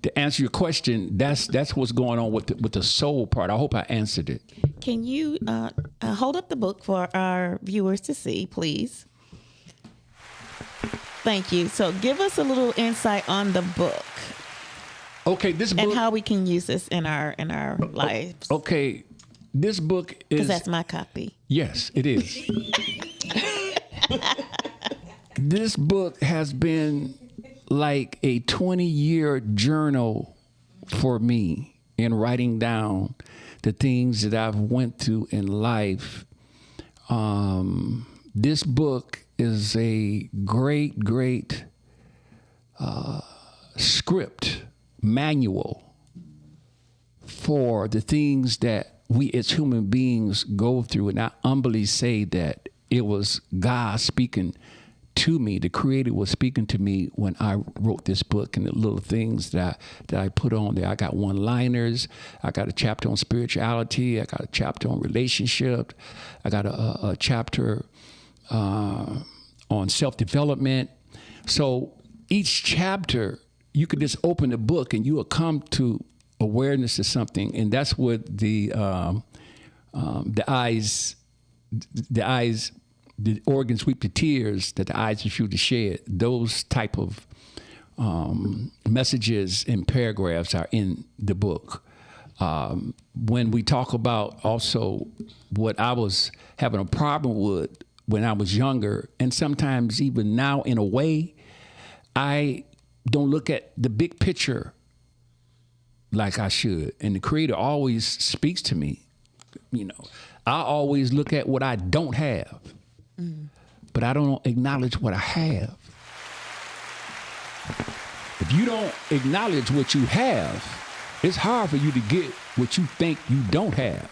to answer your question, that's what's going on with the soul part. I hope I answered it. Can you hold up the book for our viewers to see, please? Thank you. So give us a little insight on the book. Okay, this book, and how we can use this in our lives. Okay, this book is, because that's my copy. Yes, it is. This book has been like a 20-year journal for me in writing down the things that I've went through in life. This book is a great script manual for the things that we as human beings go through. And I humbly say that it was God speaking to me. The Creator was speaking to me when I wrote this book, and the little things that I put on there. I got one-liners. I got a chapter on spirituality. I got a chapter on relationship. I got a chapter on self-development. So each chapter, you could just open the book and you will come to awareness of something, and that's what the eyes, the organs weep the tears that the eyes refuse to shed. Those type of messages and paragraphs are in the book. When we talk about also what I was having a problem with when I was younger, and sometimes even now in a way, I don't look at the big picture like I should. And the Creator always speaks to me. You know, I always look at what I don't have, but I don't acknowledge what I have. If you don't acknowledge what you have, it's hard for you to get what you think you don't have.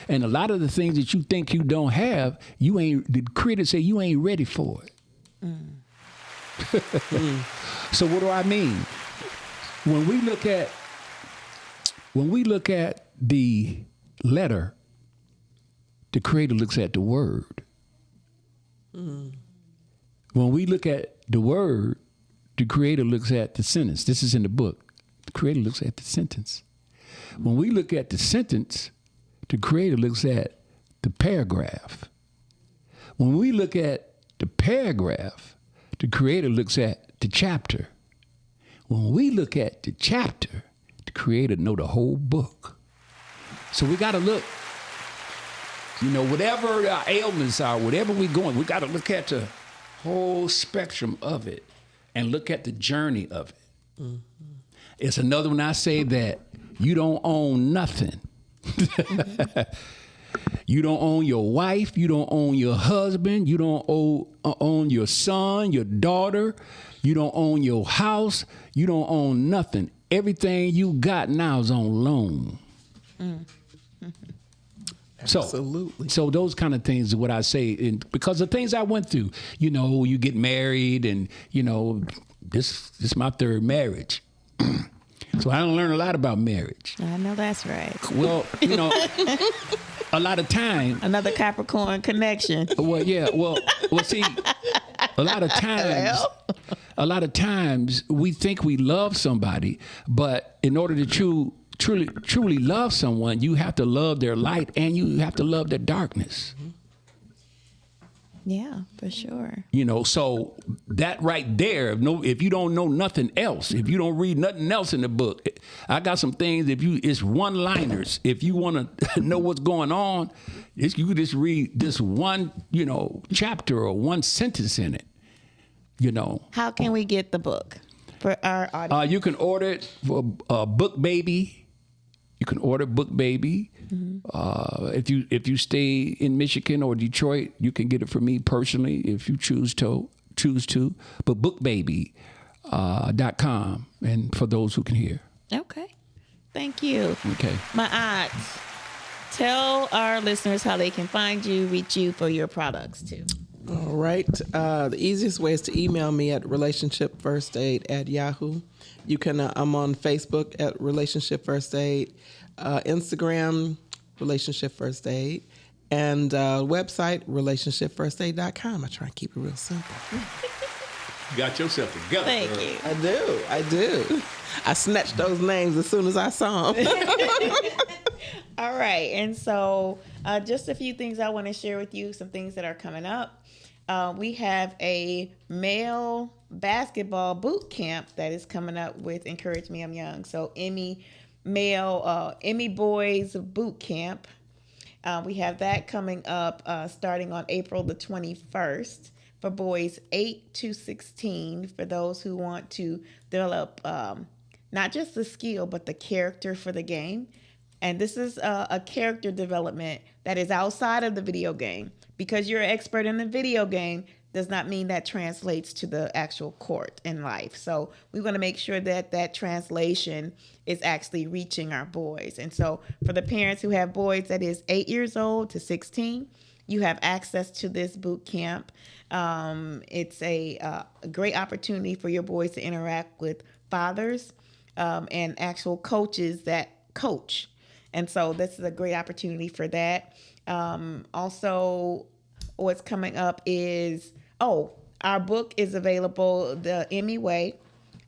And a lot of the things that you think you don't have, the Creator say you ain't ready for it. So what do I mean? When we look at the letter, the Creator looks at the word. When we look at the word, the Creator looks at the sentence. This is in the book. The Creator looks at the sentence. When we look at the sentence, the Creator looks at the paragraph. When we look at the paragraph, the Creator looks at the chapter. When we look at the chapter, the Creator know the whole book. So we got to look, whatever our ailments are, whatever we're going, we got to look at the whole spectrum of it and look at the journey of it. Mm-hmm. It's another one I say that you don't own nothing. You don't own your wife. You don't own your husband. You don't own your son, your daughter. You don't own your house. You don't own nothing. Everything you got now is on loan. Absolutely. So those kind of things is what I say. And because the things I went through, you get married and, this is my third marriage. So I don't learn a lot about marriage. I know that's right. Well, a lot of time. Another Capricorn connection. Well, yeah. Well, see, a lot of times we think we love somebody, but in order to truly love someone, you have to love their light and you have to love their darkness. Yeah, for sure. So that right there, if you don't know nothing else, if you don't read nothing else in the book, I got some things, it's one-liners. If you want to know what's going on, you can just read this one, chapter or one sentence in it, How can we get the book for our audience? You can order it for Book Baby You can order Book Baby. If you stay in Michigan or Detroit, you can get it from me personally if you choose to. But bookbaby.com, and for those who can hear. Okay. Thank you. Okay. My aunt, tell our listeners how they can find you, reach you for your products too. All right. The easiest way is to email me at relationshipfirstaid@yahoo. You can. I'm on Facebook at Relationship First Aid, Instagram Relationship First Aid, and website relationshipfirstaid.com. I try and keep it real simple. Got yourself together. Thank you. I do. I snatched those names as soon as I saw them. All right. And so just a few things I want to share with you, some things that are coming up. We have a male basketball boot camp that is coming up with Encourage Me I'm Young. So Emmy Boys Boot Camp. We have that coming up starting on April the 21st for boys 8 to 16, for those who want to develop not just the skill, but the character for the game. And this is a character development that is outside of the video game. Because you're an expert in the video game does not mean that translates to the actual court in life. So we want to make sure that that translation is actually reaching our boys. And so for the parents who have boys that is 8 years old to 16, you have access to this boot camp. It's a great opportunity for your boys to interact with fathers and actual coaches that coach. And so this is a great opportunity for that. Also, what's coming up is, our book is available, The Emmy Way.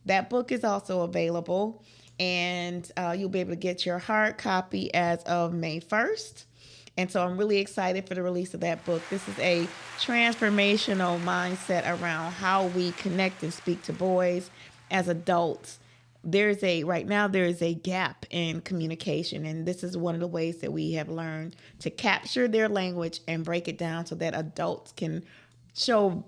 That book is also available, and you'll be able to get your hard copy as of May 1st. And so I'm really excited for the release of that book. This is a transformational mindset around how we connect and speak to boys as adults. Right now there is a gap in communication, and this is one of the ways that we have learned to capture their language and break it down so that adults can show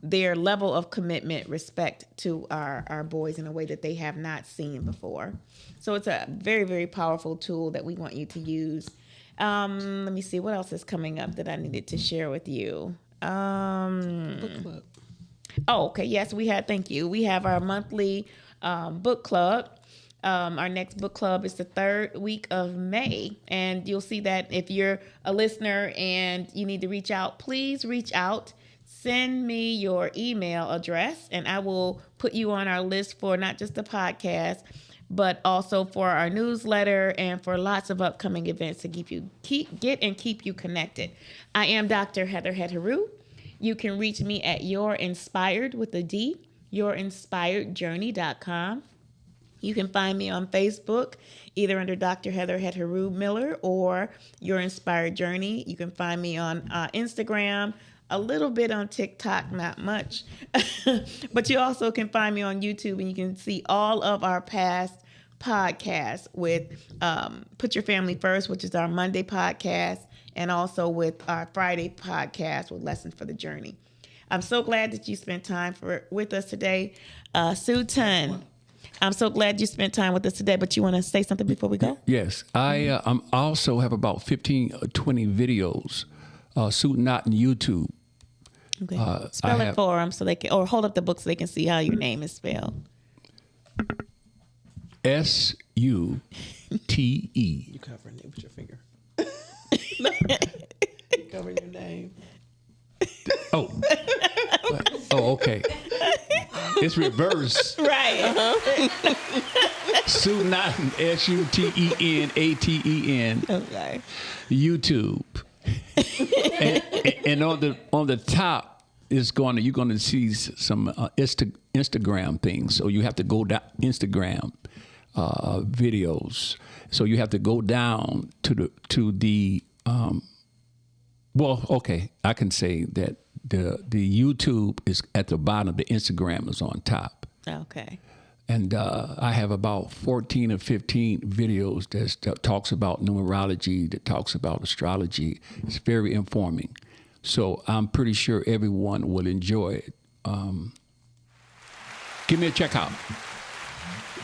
their level of commitment, respect to our boys in a way that they have not seen before. So it's a very, very powerful tool that we want you to use. Let me see what else is coming up that I needed to share with you. Book club. Okay. Yes, thank you. We have our monthly book club. Our next book club is the 3rd week of May, and you'll see that if you're a listener and you need to reach out, please reach out. Send me your email address, and I will put you on our list for not just the podcast, but also for our newsletter and for lots of upcoming events to keep you connected. I am Dr. Hetheru. You can reach me at yourinspiredjourney.com. You can find me on Facebook, either under Dr. Hetheru Miller or Your Inspired Journey. You can find me on Instagram, a little bit on TikTok, not much. But you also can find me on YouTube, and you can see all of our past podcasts with Put Your Family First, which is our Monday podcast, and also with our Friday podcast with Lessons for the Journey. I'm so glad that you spent time with us today. Suten, I'm so glad you spent time with us today, but you want to say something before we go? Yes. I also have about 15 or 20 videos, Suten Aten YouTube. Okay. Spell it for them so they can, or hold up the book so they can see how your name is spelled. Sute. You covering it with your finger. Covering your name. Oh, okay. It's reverse. Right. Suten Aten, SUTENATEN. Okay. YouTube. and on the top is you're going to see some Instagram things. So you have to go down Instagram videos. So you have to go down to the I can say that the YouTube is at the bottom, the Instagram is on top. Okay. And I have about 14 or 15 videos that talks about numerology, that talks about astrology. It's very informing. So I'm pretty sure everyone will enjoy it. Give me a check out.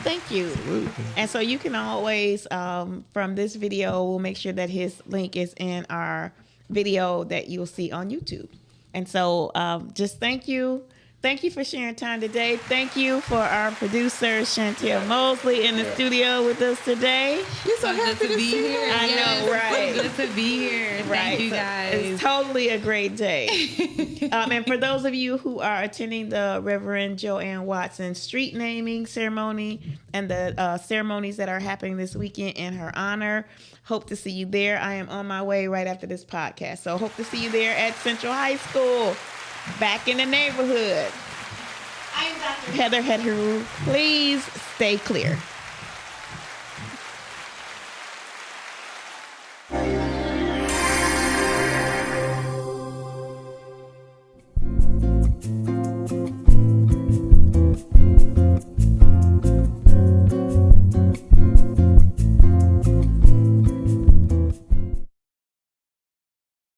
Thank you. Absolutely. And so you can always, from this video, we'll make sure that his link is in our video that you'll see on YouTube. And so just thank you. Thank you for sharing time today. Thank you for our producer, Chantel Mosley, in the studio with us today. You're so happy to be here. I know, right? So good to be here. Thank you So guys. it's totally a great day. And for those of you who are attending the Reverend Joanne Watson street naming ceremony and the ceremonies that are happening this weekend in her honor, hope to see you there. I am on my way right after this podcast. So hope to see you there at Central High School, back in the neighborhood. I am Dr. Hetheru. Please stay clear.